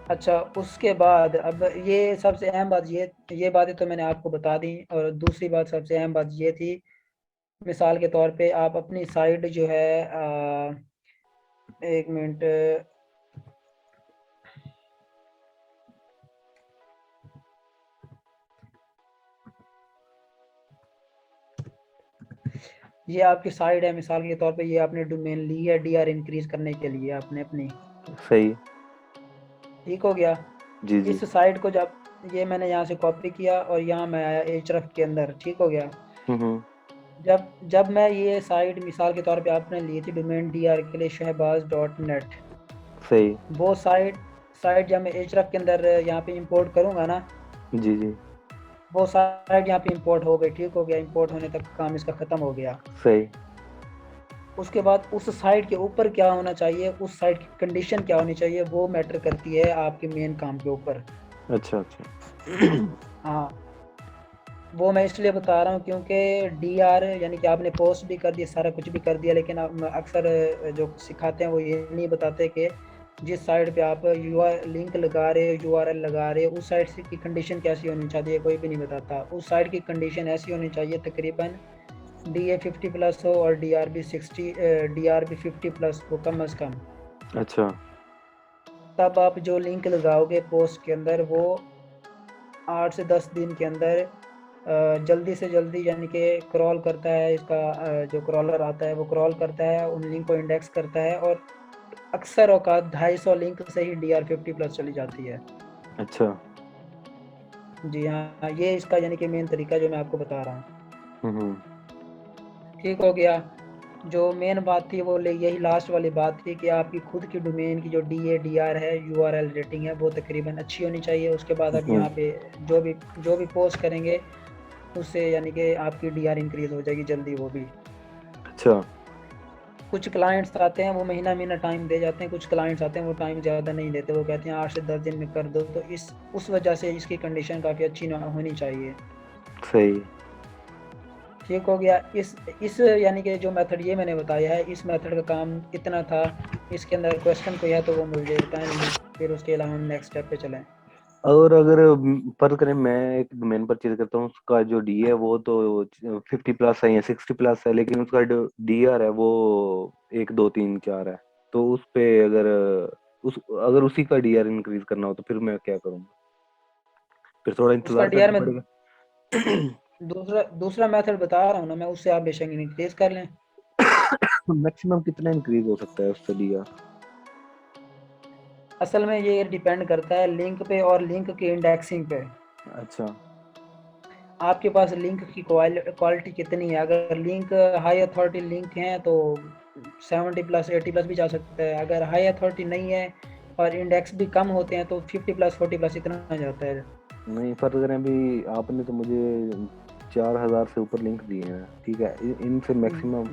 अच्छा, उसके बाद अब ये सबसे अहम बात ये बातें तो मैंने आपको बता दी, और दूसरी बात सबसे अहम बात ये थी, मिसाल के तौर पे आप अपनी साइट जो है 1 मिनट, ये आपकी साइट है, मिसाल के तौर पे ये आपने डोमेन ली है डीआर इंक्रीज़ करने के लिए आपने अपनी, सही। ठीक हो गया? जी, जी। इस साइट को जब ये मैंने यहाँ से कॉपी किया और यहाँ मैं आया एhref के अंदर, ठीक हो गया? हुँ, हुँ। जब जब मैं ये साइट मिसाल के तौर पे आपने ली थी डोमेन डीआर के लिए शहबाज डॉट नेट, सही। वो साइट साइट जब मैं एhref के अंदर यहाँ पे इंपोर्ट करूँगा ना, जी, जी। वो साइट यहाँ पे इंपोर्ट हो गई, ठीक हो गया? इंपोर्ट होने तक काम इसका ख़त्म हो गया। सही। उसके बाद उस साइट के ऊपर क्या होना चाहिए, उस साइट की कंडीशन क्या होनी चाहिए, वो मैटर करती है आपके मेन काम के ऊपर। अच्छा, अच्छा। हाँ, वो मैं इसलिए बता रहा हूँ क्योंकि डीआर यानी कि आपने पोस्ट भी कर दिया, सारा कुछ भी कर दिया, लेकिन आप अक्सर जो सिखाते हैं वो ये नहीं बताते कि जिस साइट पे आप यूआर लिंक लगा रहे हो, यूआरएल लगा रहे हो, उस साइट से की कंडीशन कैसी होनी चाहिए, कोई भी नहीं बताता। उस साइट की कंडीशन ऐसी होनी चाहिए तकरीबन DA 50 प्लस हो और DRB 50 प्लस हो कम अज़ कम। अच्छा। तब आप जो लिंक लगाओगे पोस्ट के अंदर वो 8 से 10 दिन के अंदर जल्दी से जल्दी यानी कि क्रॉल करता है, इसका जो क्रॉलर आता है वो क्रॉल करता है, उन लिंक को इंडेक्स करता है, और अक्सर औकात 250 लिंक से ही DR50 प्लस चली जाती है। अच्छा। जी हाँ, ये इसका यानी कि मेन तरीका जो मैं आपको बता रहा हूँ। हुँ, हुँ। ठीक हो गया? जो मेन बात थी वो यही लास्ट वाली बात थी कि आपकी खुद की डोमेन की जो DADR है, यूआरएल रेटिंग है, वो तकरीबन अच्छी होनी चाहिए। उसके बाद आप हुँ। यहाँ पे जो भी पोस्ट करेंगे उससे यानी कि आपकी डीआर इंक्रीज़ हो जाएगी जल्दी वो भी। अच्छा। कुछ क्लाइंट्स आते हैं वो महीना-महीना टाइम दे जाते हैं, कुछ क्लाइंट्स आते हैं वो टाइम ज़्यादा नहीं देते, वो कहते हैं 8 से 10 दिन में कर दो, तो इस उस वजह से इसकी कंडीशन काफ़ी अच्छी ना होनी चाहिए। सही। ठीक हो गया? इस यानी कि जो मेथड ये मैंने बताया है, इस मेथड का काम इतना था। इसके अंदर क्वेश्चन कोई है तो वो मुझे बताएँ, नहीं फिर उसके अलावा हम नेक्स्ट स्टेप पे चलें। और अगर फर्ज़ करें मैं एक डोमेन परचेज़ करता हूँ, उसका जो डी है वो तो 50 प्लस है या 60 प्लस है, लेकिन उसका जो डीआर है वो 1, 2, 3, 4 है। तो उस पे अगर उसी का डीआर इंक्रीज़ करना हो तो फिर मैं क्या करूँगा? फिर थोड़ा उसका इंतज़ार डीआर करना में पड़ेगा? दूसरा दूसरा मेथड बता रहा हूँ ना मैं, उससे आप बेशक इंक्रीज़ कर लें। मैक्सिमम कितना इंक्रीज़ हो सकता है उससे डीआर? असल में ये डिपेंड करता है लिंक पे और लिंक की इंडेक्सिंग पे। अच्छा। आपके पास लिंक की क्वालिटी कितनी है, अगर लिंक हाई अथॉरिटी लिंक हैं तो 70 प्लस 80 प्लस भी जा सकता है, अगर हाई अथॉरिटी नहीं है और इंडेक्स भी कम होते हैं तो 50 प्लस 40 प्लस इतना जाता है। नहीं, फर्ज़ करें अभी आपने तो मुझे 4000 से ऊपर लिंक दिए हैं, ठीक है? इनसे मैक्सिमम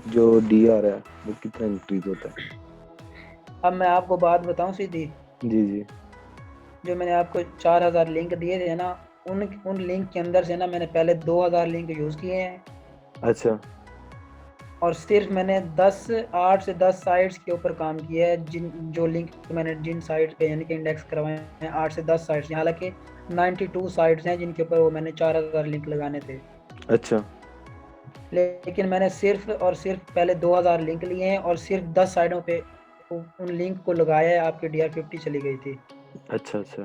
जो डीआर है वो कितना इंक्रीज़ होता है? अब मैं आपको बात बताऊं सीधी, जी, जी। जो मैंने आपको 4000 लिंक दिए थे ना, उन उन लिंक के अंदर से ना मैंने पहले 2000 लिंक यूज़ किए हैं, अच्छा। और सिर्फ मैंने 8 से 10 साइट्स के ऊपर काम किया है, जो लिंक मैंने जिन साइट्स पे यानी कि इंडेक्स करवाए हैं 8 से 10 साइट्स, हालांकि 92 साइट्स हैं जिनके ऊपर वो मैंने 4000 लिंक लगाने थे, अच्छा। लेकिन मैंने सिर्फ और सिर्फ पहले 2000 लिंक लिए हैं और सिर्फ 10 साइटों पे उन लिंक को लगाया है, आपकी DR50 चली गई थी, अच्छा, अच्छा।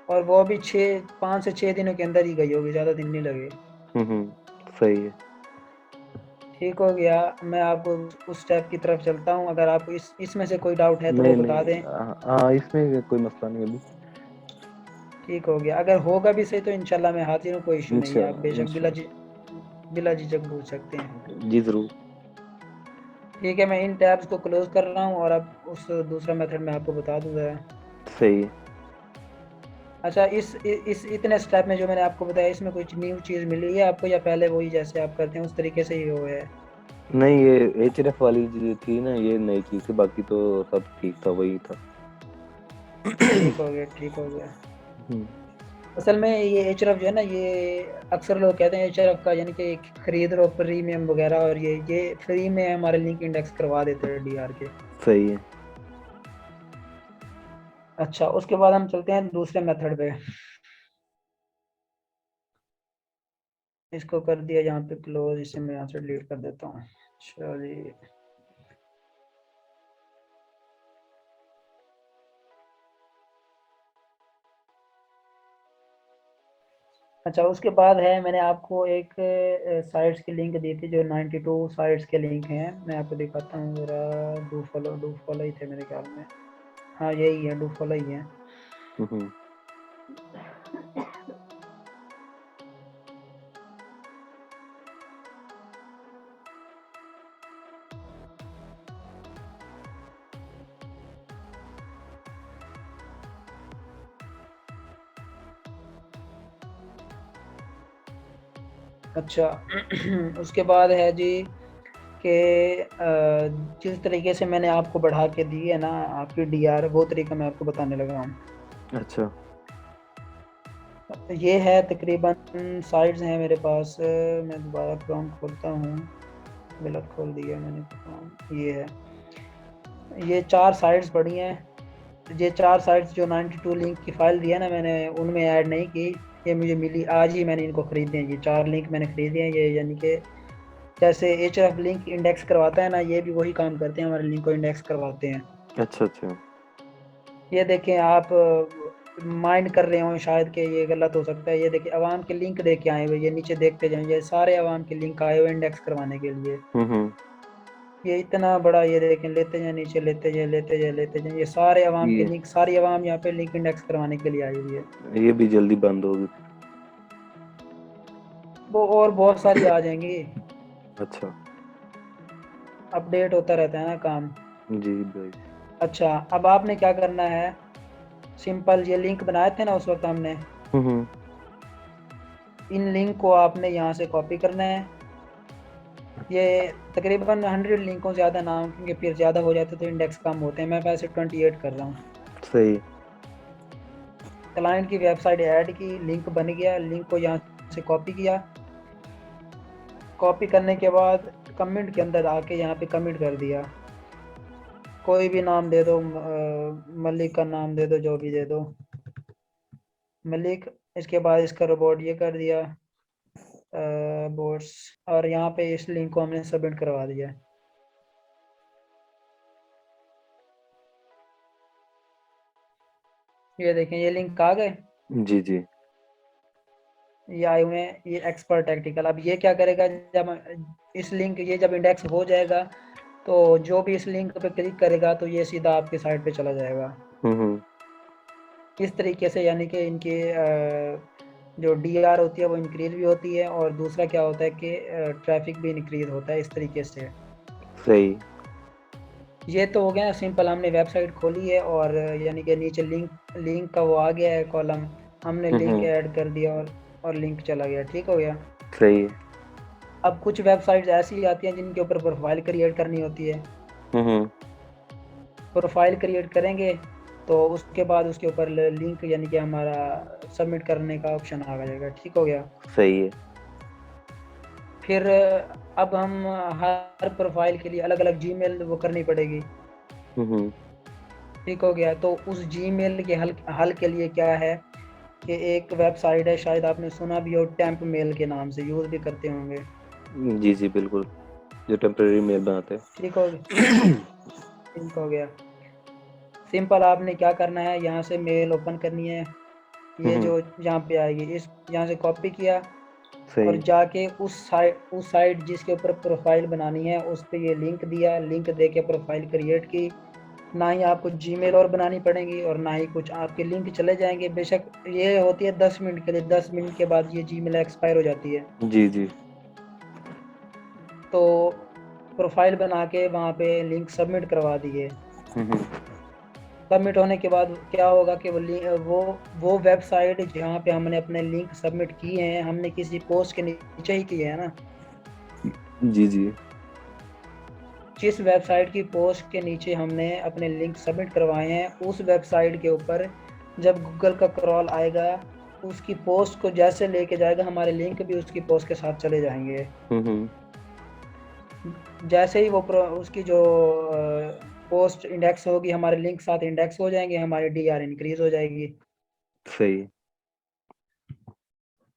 और वो भी 5 से 6 दिनों के अंदर ही गई होगी, ज़्यादा दिन नहीं लगे। हुँ, हुँ। सही है। ठीक हो गया? मैं आपको उस स्टेप की तरफ चलता हूँ, अगर आपको इसमें से कोई डाउट है तो वो नहीं, बता नहीं। दें। हाँ, इसमें कोई मसला नहीं अभी। ठीक हो गया, अगर होगा भी सही तो इंशाल्लाह मैं हाज़िर हूँ, कोई इश्यू नहीं है, आप इंशाल्लाह, बेशक इंशाल्लाह। बिला झिझक पूछ सकते हैं। जी, ज़रूर। ठीक है, मैं इन टैब्स को क्लोज़ कर रहा हूँ और अब उस दूसरा मेथड मैं आपको बता दूँ ज़रा। सही है। अच्छा, इस इतने स्टेप में जो मैंने आपको बताया, इसमें कुछ न्यू चीज़ मिली है आपको, या पहले वही जैसे आप करते हैं उस तरीके से ही वो है? नहीं, ये एचएरएफ वाली जो थी ना, ये नई चीज़ थी, बाकी तो सब ठीक था, वही था। ठीक हो गया, ठीक हो गया। हुँ। असल में ये एचरफ जो है ना, ये अक्सर लोग कहते हैं एचरफ का यानी कि खरीद लो प्रीमियम वगैरह, और ये फ्री में हमारे लिंक इंडेक्स करवा देते हैं डीआर के। सही है। अच्छा, उसके बाद हम चलते हैं दूसरे मेथड पे। इसको कर दिया यहाँ पे क्लोज, इसे मैं यहाँ से डिलीट कर देता हूँ। चलिए, अच्छा उसके बाद है, मैंने आपको एक साइट्स की लिंक दी थी जो 92 साइट्स के लिंक हैं। मैं आपको दिखाता हूँ ज़रा। डू फॉलो ही थे मेरे ख्याल में। हाँ यही है, डू फॉलो ही है। हम्म। अच्छा उसके बाद है जी कि जिस तरीके से मैंने आपको बढ़ा के दी है ना आपकी डीआर, वो तरीका मैं आपको बताने लगा हूँ। अच्छा। ये है तकरीबन साइट्स हैं मेरे पास। मैं दोबारा क्रोम खोलता हूँ, गलत खोल दिया मैंने क्रोम। ये है, ये 4 साइट्स पड़ी हैं। ये 4 साइट्स जो 92 लिंक की फ़ाइल दी है ना मैंने, उनमें ऐड नहीं की। ये मुझे मिली आज ही, मैंने इनको खरीदे हैं। ये 4 लिंक मैंने खरीदे हैं। ये यानी कि जैसे एचएफ लिंक इंडेक्स करवाता है ना, ये भी वही काम करते हैं, हमारे लिंक को इंडेक्स करवाते हैं। अच्छा अच्छा। ये देखें आप, माइंड कर रहे हो शायद कि ये गलत हो सकता है। ये देखिए अवाम के लिंक देके आए हुए, ये नीचे देखते जाएं, ये सारे अवाम के लिंक आए हुए इंडेक्स करवाने के लिए। हम्म। ये इतना बड़ा, ये देखें, लेते जाए नीचे, लेते जाए लेते जाए लेते जाए, ये सारे अवाम के ये लिंक, सारी अवाम यहाँ पे लिंक इंडेक्स करवाने के लिए आई हुई है। ये भी जल्दी बंद होगी। वो और बहुत सारी आ जाएंगी। अच्छा। अपडेट होता रहता है ना काम। जी भाई। अच्छा, अब आपने क्या करना है, सिंपल ये लिंक बनाए थे ना उस वक्त हमने, हम्म। इन लिंक को आपने यहाँ से कॉपी करना है। ये तकरीबन 100 लिंकों ज़्यादा ना हो, क्योंकि फिर ज़्यादा हो जाते तो इंडेक्स कम होते हैं। मैं वैसे 28 कर रहा हूँ। सही। क्लाइंट की वेबसाइट ऐड की, लिंक बन गया, लिंक को यहाँ से कॉपी किया। कॉपी करने के बाद कमेंट के अंदर आके यहाँ पे कमेंट कर दिया। कोई भी नाम दे दो, मलिक का नाम दे दो, जो भी दे दो, मलिक। इसके बाद इसका रोबोट ये कर दिया, बोर्ड्स। और यहाँ पे इस लिंक को हमने सबमिट करवा दिया। ये देखें, ये लिंक आ गए, जी जी। ये आए हुए हैं, ये एक्सपर्ट टेक्निकल। अब ये क्या करेगा, जब इस लिंक, ये जब इंडेक्स हो जाएगा, तो जो भी इस लिंक पे क्लिक करेगा तो ये सीधा आपके साइट पे चला जाएगा। हम्म। इस तरीके से यानी कि इनकी जो डीआर होती है वो इंक्रीज भी होती है, और दूसरा क्या होता है कि ट्रैफिक भी इंक्रीज होता है इस तरीके से। सही। ये तो हो गया ना सिंपल, हमने वेबसाइट खोली है और यानी कि नीचे लिंक लिंक का वो आ गया है कॉलम, हमने लिंक हम्म। ऐड कर दिया और लिंक चला गया, ठीक हो गया। सही है। अब कुछ वेबसाइट्स ऐसी आती हैं जिनके ऊपर प्रोफाइल क्रिएट करनी होती है। हम्म। प्रोफाइल क्रिएट करेंगे तो उसके बाद उसके ऊपर लिंक यानी कि हमारा सबमिट करने का ऑप्शन आ जाएगा, ठीक हो गया। सही है। फिर अब हम हर प्रोफाइल के लिए अलग अलग जीमेल वो करनी पड़ेगी, हम्म। ठीक हो गया। तो उस जीमेल के हल हल के लिए क्या है कि एक वेबसाइट है, शायद आपने सुना भी हो, टेम्प मेल के नाम से यूज़ भी करते होंगे। जी जी बिल्कुल। जो टेम्परेरी मेल बनाते ठीक हो हैं। ठीक हो गया। सिंपल आपने क्या करना है, यहाँ से मेल ओपन करनी है। ये हम्म। जो यहाँ पे आएगी, इस यहाँ से कॉपी किया और सही। जाके उस साइट जिसके ऊपर प्रोफाइल बनानी है उस पे ये लिंक दिया, लिंक दे के प्रोफाइल क्रिएट की। ना ही आपको जीमेल और बनानी पड़ेगी और ना ही कुछ, आपके लिंक चले जाएंगे। बेशक ये होती है 10 मिनट के लिए, 10 मिनट के बाद ये जीमेल एक्सपायर हो जाती है। जी जी। तो प्रोफाइल बना के वहाँ पे लिंक सबमिट करवा दिए। हम्म। सबमिट होने के बाद क्या होगा कि वो वेबसाइट जहाँ पे हमने अपने लिंक सबमिट किए हैं, हमने किसी पोस्ट के नीचे ही किए हैं ना, जी जी। जिस वेबसाइट की पोस्ट के नीचे हमने अपने लिंक सबमिट करवाए हैं, उस वेबसाइट के ऊपर जब गूगल का क्रॉल आएगा उसकी पोस्ट को जैसे लेके जाएगा, हमारे लिंक भी उसकी पोस्ट के साथ चले जाएंगे। हम्म। जैसे ही वो उसकी जो पोस्ट इंडेक्स होगी, हमारे लिंक साथ इंडेक्स हो जाएंगे, हमारी डीआर इंक्रीज हो जाएगी। सही।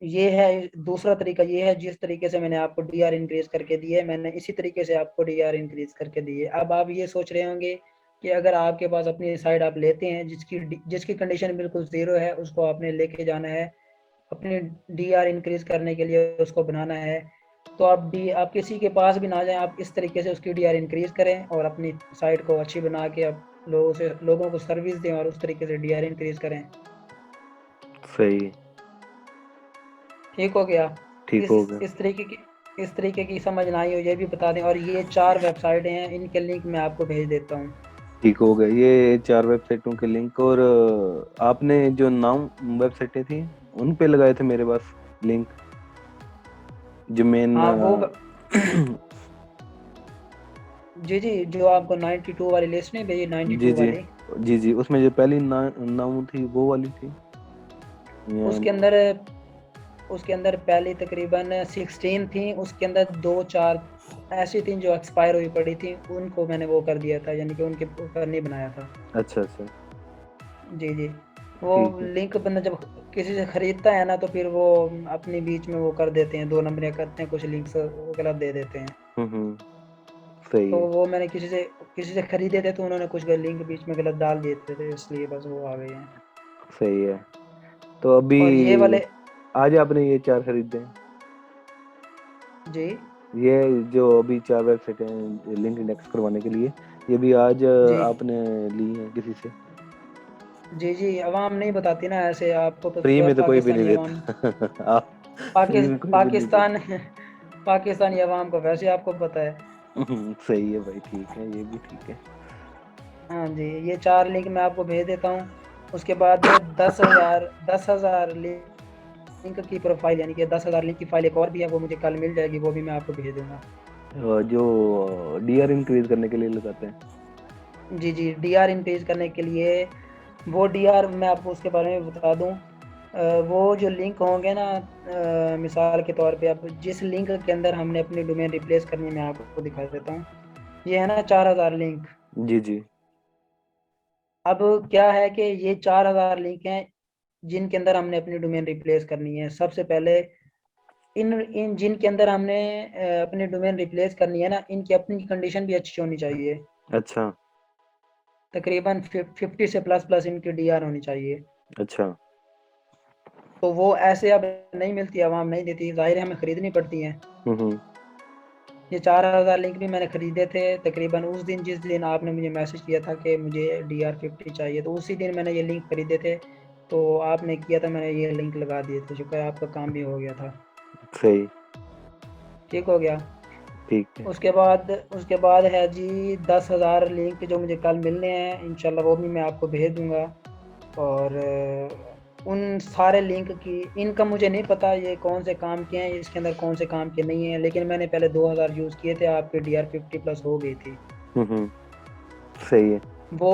ये है दूसरा तरीका। ये है जिस तरीके से मैंने आपको डीआर इंक्रीज करके दिए, मैंने इसी तरीके से आपको डीआर इंक्रीज करके दिए। अब आप ये सोच रहे होंगे कि अगर आपके पास अपनी साइड आप लेते हैं जिसकी जिसकी कंडीशन बिल्कुल ज़ीरो है, उसको आपने लेके जाना है अपनी डीआर इंक्रीज करने के लिए, उसको बनाना है, तो आप किसी के पास भी ना जाएं, आप इस तरीके से उसकी डीआर इंक्रीज करें और अपनी साइट को अच्छी बना के आप लोगों को सर्विस दें और उस तरीके से डीआर इंक्रीज करें। सही। ठीक हो गया। ठीक इस हो गया। इस तरीके की समझ ना आई हो ये भी बता दें। और ये 4 वेबसाइटें हैं, इनके लिंक मैं आपको भेज देता हूँ। ठीक हो गया, ये 4 वेबसाइटों के लिंक। और आपने जो नाम वेबसाइटें थी उन पे लगाए थे मेरे पास लिंक, जो मेन। हाँ वो जी जी, जो आपको 92 वाली लिस्ट नहीं भेजी, जी 92 जी। वाली, जी जी, उसमें जो पहली नाम थी वो वाली थी या? उसके अंदर उसके अंदर पहली तकरीबन 16 थी, उसके अंदर 2-4 ऐसी थी जो एक्सपायर हुई पड़ी थी, उनको मैंने वो कर दिया था, यानी कि उनके ऊपर नहीं बनाया था। अच्छा अच्छा। जी जी। वो ठीक है। लिंक बंदा जब किसी से खरीदता है ना, तो फिर वो अपने बीच में वो कर देते हैं, 2 नंबरियाँ करते हैं, कुछ लिंक्स गलत दे देते हैं। हम्म। सही तो है। वो मैंने किसी से खरीदे थे, तो उन्होंने कुछ लिंक बीच में गलत डाल दिए थे, तो इसलिए बस वो आ गए हैं। सही है। तो अभी और ये वाले आज आपने ये 4 खरीदे हैं? जी ये जो अभी 4 वेबसाइट हैं लिंक इंडेक्स करवाने के लिए, ये भी आज जी आपने ली है किसी से? जी जी, अवाम नहीं बताती ना ऐसे, आपको तो फ्री में तो कोई भी नहीं पाकिस्तानी अवाम, देता। आप, फ्री में कोई भी नहीं पाकिस्तान देता। पाकिस्तानी अवाम को वैसे आपको पता है। सही है भाई, ठीक है, ये भी ठीक है। हाँ जी, ये 4 लिंक मैं आपको भेज देता हूँ। उसके बाद 10,000 लिंक की प्रोफाइल, यानी कि 10,000 लिंक की फाइल एक और भी है, वो मुझे कल मिल जाएगी, वो भी मैं आपको भेज दूंगा। जो डीआर इंक्रीज करने के लिए लगाते हैं। जी जी, डीआर इंक्रीज करने के लिए, वो डीआर मैं आपको उसके बारे में बता दूं। वो जो लिंक होंगे ना, मिसाल के तौर पे अब जिस लिंक के अंदर हमने अपनी डोमेन रिप्लेस करनी है, मैं आपको दिखा देता हूँ। ये है ना 4,000 लिंक। जी जी। अब क्या है कि ये 4,000 लिंक हैं जिनके अंदर हमने अपनी डोमेन रिप्लेस करनी है। सबसे पहले इन इन जिनके अंदर हमने अपनी डोमेन रिप्लेस करनी है ना, इनकी अपनी कंडीशन भी अच्छी होनी चाहिए। अच्छा तकरीबन 50 से प्लस प्लस इनकी डीआर होनी चाहिए। अच्छा। तो वो ऐसे अब नहीं मिलती, आवाम नहीं देती, ज़ाहिर है हमें ख़रीदनी पड़ती हैं। हम्म। ये 4,000 लिंक भी मैंने ख़रीदे थे तकरीबन उस दिन जिस दिन आपने मुझे मैसेज किया था कि मुझे DR50 चाहिए, तो उसी दिन मैंने ये लिंक ख़रीदे थे। तो आपने किया था, मैंने ये लिंक लगा दिए थे, शुक्र है आपका काम भी हो गया था। सही। ठीक हो गया। ठीक है। उसके बाद है जी 10,000 लिंक जो मुझे कल मिलने हैं, इंशाल्लाह वो भी मैं आपको भेज दूंगा। और उन सारे लिंक की इनका मुझे नहीं पता ये कौन से काम के हैं, इसके अंदर कौन से काम के नहीं हैं, लेकिन मैंने पहले 2,000 यूज़ किए थे, आपके DR50 प्लस हो गई थी। हम्म। सही है। वो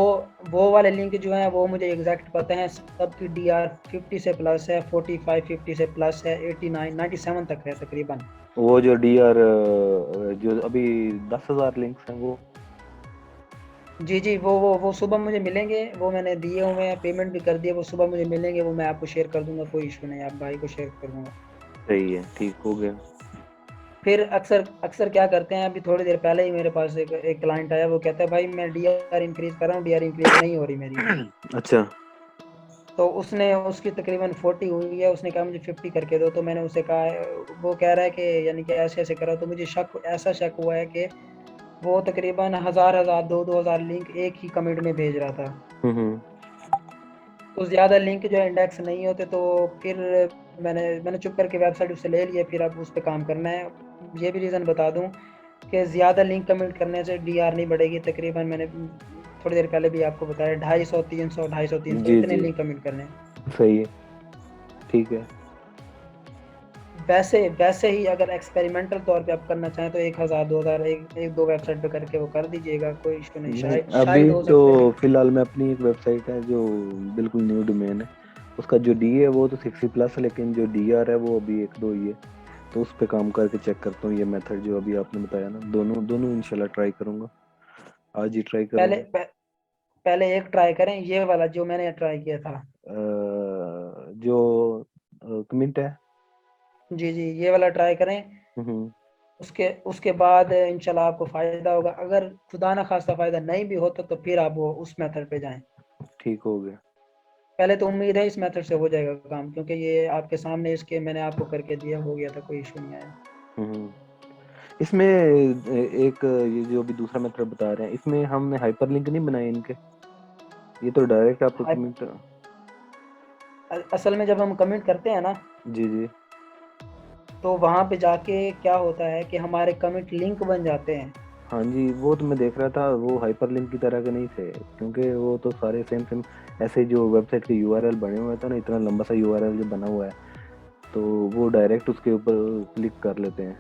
वो वाले लिंक जो हैं वो मुझे एग्जैक्ट पता है, सबकी DR50 से प्लस है, 45 50 से प्लस है, 89 97 तक है तकरीबन। वो जो डीआर जो अभी 10,000 लिंक्स हैं वो? जी जी, वो सुबह मुझे मिलेंगे, वो मैंने दिए हुए हैं, पेमेंट भी कर दिया, वो सुबह मुझे मिलेंगे, वो मैं आपको शेयर कर दूंगा, कोई इशू नहीं, आप भाई को शेयर कर दूंगा। सही है, ठीक हो गया। फिर अक्सर अक्सर क्या करते हैं, अभी थोड़ी देर पहले ही मेरे पास एक क्लाइंट आया, वो कहता है भाई मैं डीआर इंक्रीज कर रहा हूँ, डीआर इंक्रीज नहीं हो रही मेरी। अच्छा। तो उसने उसकी तकरीबन 40 हुई है, उसने कहा मुझे 50 करके दो, तो मैंने उसे कहा, वो कह रहा है कि यानी कि ऐसे ऐसे करो, तो मुझे ऐसा शक हुआ है कि वो तकरीबन हज़ार 2,000 लिंक एक ही कमिट में भेज रहा था। हम्म। तो ज़्यादा लिंक जो है इंडेक्स नहीं होते, तो फिर मैंने चुप करके वेबसाइट उससे ले लिया, फिर अब उस पर काम करना है। ये भी रीज़न बता दूं कि ज़्यादा लिंक कमेंट करने से डीआर नहीं बढ़ेगी। तकरीबन मैंने थोड़ी देर पहले भी आपको बताया, 250 300 जी इतने जी। लिंक कमेंट करने हैं। सही है। ठीक है। वैसे वैसे ही अगर एक्सपेरिमेंटल तौर पे आप करना चाहें तो 1,000 2,000 एक दो वेबसाइट पे करके वो कर दीजिएगा, कोई इशू नहीं, नहीं, शायद अभी शायद हो तो सकते हैं। फिलहाल मैं अपनी एक वेबसाइट है जो बिल्कुल न्यू डोमेन है, उसका जो डी है वो तो 60+ है, लेकिन जो डी आर है वो अभी 1-2 ही है। तो उस पे काम करके चेक करता हूँ ये मेथड जो अभी आपने बताया ना, दोनों दोनों इंशाल्लाह ट्राई करूंगा, आज ही ट्राई पहले करूंगा। पहले एक ट्राई करें, ये वाला जो मैंने ट्राई किया था। जो कमिट है। जी जी, ये वाला ट्राई करें। हम्म। उसके उसके बाद इंशाल्लाह आपको फ़ायदा होगा। अगर खुदा ना खास्ता फ़ायदा नहीं भी होता तो फिर आप वो उस मेथड पे जाएं। ठीक हो गया। पहले तो उम्मीद है इस मेथड से हो जाएगा काम, क्योंकि ये आपके सामने इसके मैंने आपको करके दिया, हो गया था, कोई इशू नहीं आया। हम्म। इसमें एक ये जो अभी दूसरा मेथड बता रहे हैं, इसमें हमने हाइपरलिंक नहीं बनाए इनके, ये तो डायरेक्ट आपको हाँ, कमिट। असल में जब हम कमेंट करते हैं ना, जी जी। तो वहाँ पे जाके क्या होता है कि हमारे कमेंट लिंक बन जाते हैं। हाँ जी, वो तो मैं देख रहा था, वो हाइपरलिंक की तरह के नहीं थे, क्योंकि वो तो सारे सेम सेम ऐसे जो वेबसाइट के यूआरएल बने हुए थे ना, इतना लंबा सा यूआरएल जो बना हुआ है, तो वो डायरेक्ट उसके ऊपर क्लिक कर लेते हैं।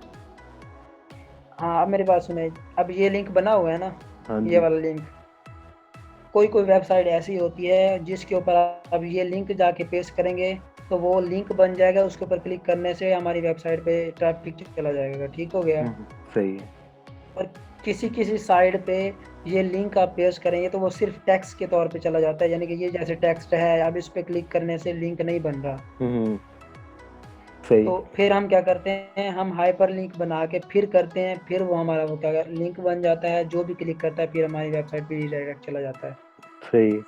हाँ, अब मेरी बात सुने। अब ये लिंक बना हुआ है ना, हाँ ये जी। वाला लिंक, कोई कोई वेबसाइट ऐसी होती है जिसके ऊपर अब ये लिंक जाके पेस्ट करेंगे तो वो लिंक बन जाएगा, उसके ऊपर क्लिक करने से हमारी वेबसाइट पे ट्रैफिक चला जाएगा। ठीक हो गया। सही है। और किसी किसी साइट पे ये लिंक आप पेस्ट करेंगे तो वो सिर्फ टेक्स्ट के तौर पे चला जाता है, यानी कि ये जैसे टेक्स्ट है, अब इस पे क्लिक करने से लिंक नहीं बन रहा। हम्म। सही। तो फिर हम क्या करते हैं, हम हाइपर लिंक बना के फिर करते हैं, फिर वो हमारा वो क्या लिंक बन जाता है, जो भी क्लिक करता है फिर हमारी वेबसाइट पे रिडायरेक्ट चला जाता है। सही।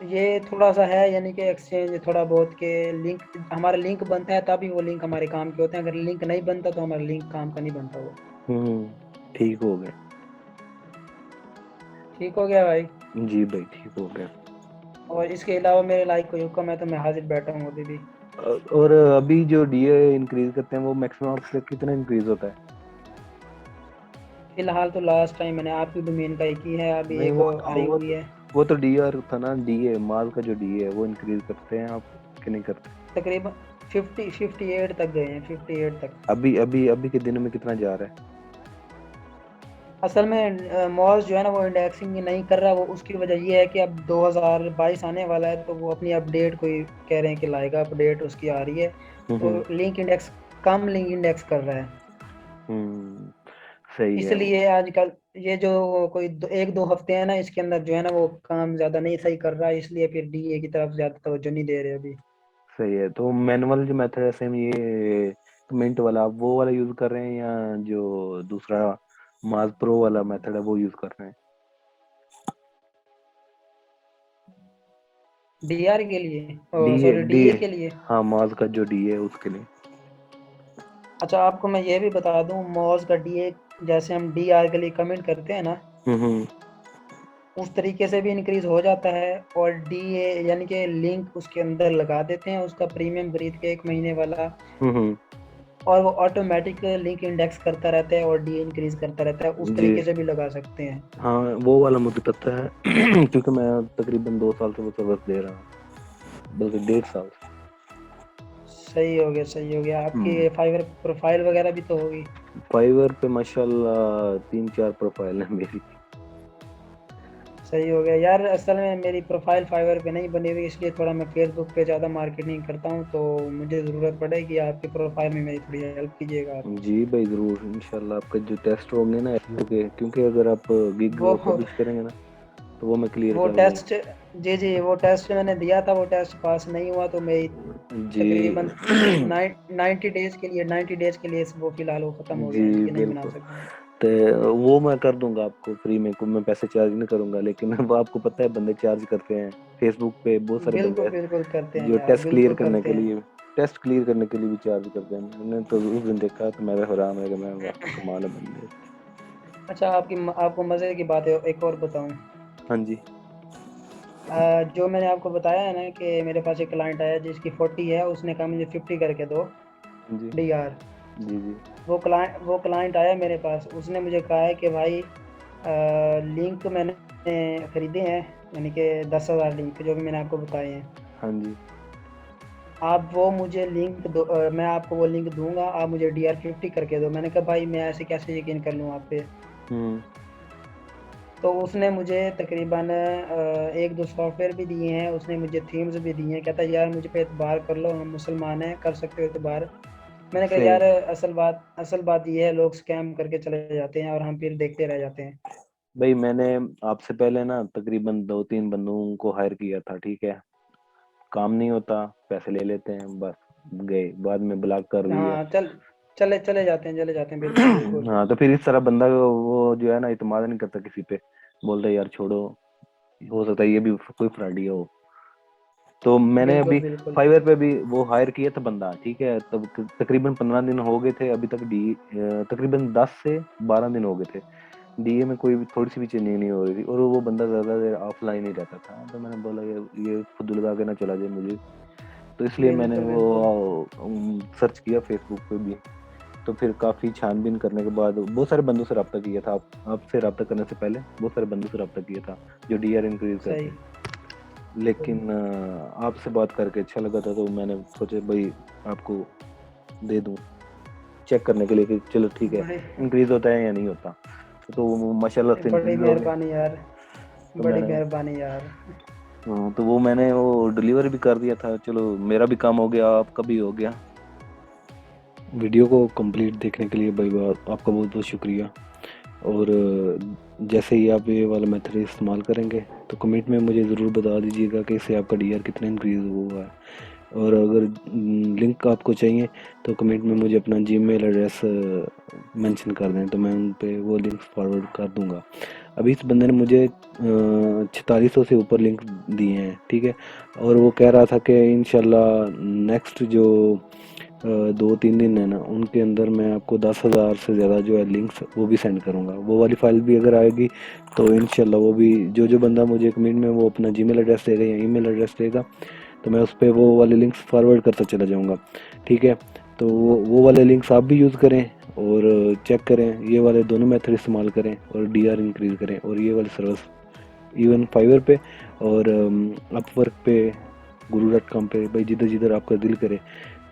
ये थोड़ा सा है, यानी कि एक्सचेंज थोड़ा बहुत के लिंक, हमारा लिंक बनता है तभी वो लिंक हमारे काम के होते हैं। अगर लिंक नहीं बनता तो हमारा लिंक काम का नहीं बनता वो। ठीक हो गया। ठीक हो गया भाई। जी भाई, ठीक हो गया। और इसके अलावा मेरे लाइक कोई हुक्म है तो मैं हाजिर बैठा हूँ अभी भी। और अभी जो डीए इंक्रीज करते हैं वो मैक्सिमम आपसे कितना इंक्रीज होता है? फिलहाल तो लास्ट टाइम मैंने आपकी डोमेन का एक ही है, अभी नहीं, एक वो तो आई वो हुई तो है। वो तो डीआर था ना, डीए माल का जो डीए है वो इंक्रीज करते हैं आप कि नहीं करते? तकरीबन 58 तक गए हैं, 58 तक। अभी अभी अभी के दिन में कितना जा रहा है? असल में मॉज जो है ना वो इंडेक्सिंग नहीं कर रहा। वो उसकी वजह ये है कि अब 2022 आने वाला है, तो वो अपनी अपडेट कोई कह रहे हैं कि लाएगा, अपडेट उसकी आ रही है। तो हम्म। लिंक इंडेक्स कम लिंक इंडेक्स कर रहा है। हम्म। सही है। इसलिए आजकल ये जो कोई एक दो हफ्ते हैं ना, इसके अंदर जो है ना वो काम ज़्यादा नहीं सही कर रहा है, इसलिए फिर डीए की तरफ ज़्यादा तवज्जो नहीं दे रहे अभी। सही है, तो मैनुअल जो मेथड है सेम ये कमेंट वाला, आप वो वाला यूज कर रहे हैं या जो दूसरा माज प्रो वाला मेथड है वो यूज कर रहे हैं? डीआर के लिए, डीए सॉरी डी डीए के लिए। हाँ, माज का जो डी है उसके लिए। अच्छा, आपको मैं ये भी बता दूं, मॉज का डीए जैसे हम डीआर के लिए कमेंट करते हैं ना, हम्म। उस तरीके से भी इंक्रीज हो जाता है। और डीए यानी कि लिंक उसके अंदर लगा देते हैं उसका प्रीमियम खरीद के, 1 महीने वाला। हम्म। और वो ऑटोमेटिक लिंक इंडेक्स करता रहता है और डीए इंक्रीज करता रहता है, उस जी। तरीके से भी लगा सकते हैं। हाँ, वो वाला मुझे पता है क्योंकि मैं तकरीबन 2 साल से वो सर्विस दे रहा हूँ, बल्कि 1.5 साल से। सही हो गया, सही हो गया। हम्म। आपकी फाइवर प्रोफाइल वगैरह भी तो होगी। फाइवर पे माशाल्लाह 3-4 प्रोफाइल है मेरी। सही हो गया यार। असल में मेरी प्रोफाइल फाइवर पे नहीं बनी हुई, इसलिए थोड़ा मैं फेसबुक पे ज़्यादा मार्केटिंग करता हूँ, तो मुझे ज़रूरत पड़ेगी आपकी प्रोफाइल में, मेरी थोड़ी हेल्प कीजिएगा आप। जी भाई, जरूर इंशाल्लाह आपके जो टेस्ट होंगे ना SEO के, क्योंकि अगर आप गिग वो पब्लिश करेंगे ना तो वो मैं क्लियर वो कर दूंगा। टेस्ट, जी जी, वो टेस्ट मैंने दिया था, वो टेस्ट पास नहीं हुआ, तो मेरी जी। तकरीबन 90 डेज के लिए, 90 डेज के लिए वो फिलहाल वो ख़त्म हो गया, यानी जी कि नहीं बना बिल्कुल। सकूँगा। तो वो मैं कर दूंगा आपको फ्री में, को मैं पैसे चार्ज नहीं करूंगा, लेकिन वो आपको पता है बंदे चार्ज करते हैं, फेसबुक पे बहुत सारे बंदे बिल्कुल हैं बिल्कुल करते हैं जो यार, बिल्कुल करते हैं। टेस्ट क्लियर करने के लिए भी चार्ज करते हैं। मैंने तो उस दिन देखा तो मेरा हैरान है कि मैं वाह कमाल है बंदे। अच्छा, आपको मज़े की बात है एक और बताऊँ। हाँ जी। जो मैंने आपको बताया है ना कि मेरे पास एक क्लाइंट आया जिसकी 40 है, उसने कहा मुझे 50 करके दो हाँ जी। डीआर। जी जी। वो क्लाइंट आया मेरे पास, उसने मुझे कहा है कि भाई लिंक मैंने खरीदे हैं, यानी कि 10,000 लिंक जो भी मैंने आपको बताए हैं। हाँ जी। आप वो मुझे लिंक दो, मैं आपको वो लिंक दूंगा, आप मुझे डीआर 50 करके दो। मैंने कहा भाई मैं ऐसे कैसे यकीन कर लूँ आप पे। हम्म। तो उसने मुझे तकरीबन एक दो सॉफ्टवेयर भी दिए हैं, उसने मुझे थीम्स भी दिए हैं, कहता है यार मुझ पे एतबार कर लो, हम मुसलमान हैं, कर सकते हो एतबार। मैंने कहा सही। यार असल बात ये है, लोग स्कैम करके चले जाते हैं और हम फिर देखते रह जाते हैं। भाई मैंने आपसे पहले ना तकरीबन 2-3 बंदों को हायर किया था, ठीक है। काम नहीं होता, पैसे ले लेते हैं, बस गए, बाद में ब्लॉक कर दिया। हाँ चले जाते हैं, बिल्कुल बिल्कुल। हाँ, तो फिर इस तरह बंदा वो जो है ना इत्मीनान नहीं करता किसी पे, बोलता है यार छोड़ो, हो सकता है ये भी कोई फ्रॉडी हो। तो मैंने बिल्कुल अभी बिल्कुल। फाइवर पे भी वो हायर किया था बंदा, ठीक है। तब तकरीबन 15 दिन हो गए थे अभी तक, डी तकरीबन 10 से 12 दिन हो गए थे। डीए में कोई भी थोड़ी सी भी चेंजिंग नहीं हो रही थी, और वो बंदा ज्यादा देर ऑफलाइन ही रहता था। तो मैंने बोला ये खुद लगा के ना चला जाए मुझे। तो इसलिए मैंने बिल्कुल बिल्कुल। वो सर्च किया फेसबुक पे भी। तो फिर काफी छानबीन करने के बाद बहुत सारे बंदों से रब्ता किया था, आपसे रब्ता करने से पहले बहुत सारे बंदों से रब्ता किया था जो डीआर इंक्रीज करते सही। हैं। लेकिन आपसे बात करके अच्छा लगा था, तो मैंने सोचा भाई आपको दे दूं चेक करने के लिए कि चलो ठीक है, बड़े इंक्रीज होता है या नहीं होता। तो वो माशाल्लाह से बड़ी इंक्रीज हो गया। मेहरबानी यार। तो बड़ी मैंने मेहरबानी यार। तो वो मैंने वो डिलीवर भी कर दिया था, चलो मेरा भी काम हो गया, आपका भी हो गया। वीडियो को कंप्लीट देखने के लिए भाई आपका बहुत बहुत शुक्रिया। और जैसे ही आप ये वाला मेथड इस्तेमाल करेंगे तो कमेंट में मुझे ज़रूर बता दीजिएगा कि इससे आपका डीआर कितना इंक्रीज़ हुआ है। और अगर लिंक आपको चाहिए तो कमेंट में मुझे अपना जीमेल एड्रेस मेंशन कर दें, तो मैं उन पे वो लिंक फॉरवर्ड कर दूंगा। अभी इस बंदे ने मुझे 4600 से ऊपर लिंक दिए हैं, ठीक है। और वो कह रहा था कि इंशाल्लाह नेक्स्ट जो 2-3 दिन है ना, उनके अंदर मैं आपको 10,000 से ज़्यादा जो है लिंक्स वो भी सेंड करूँगा। वो वाली फाइल भी अगर आएगी तो इंशाल्लाह वो भी जो बंदा मुझे कमेंट में वो अपना जीमेल एड्रेस देगा या ईमेल एड्रेस देगा, तो मैं उस पर वो वाले लिंक्स फॉरवर्ड करता चला जाऊँगा, ठीक है। तो वो वाले लिंक्स आप भी यूज़ करें और चेक करें, ये वाले दोनों मेथड इस्तेमाल करें और डीआर इंक्रीज़ करें। और ये वाली सर्विस इवन फाइवर पे और अपवर्क पे, guru.com पे, भाई जिधर जिधर आपका दिल करे।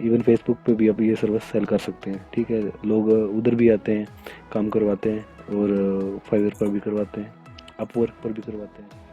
इवन फेसबुक पे भी आप ये सर्विस सेल कर सकते हैं, ठीक है। लोग उधर भी आते हैं, काम करवाते हैं, और फाइवर पर भी करवाते हैं, अपवर्क पर भी करवाते हैं।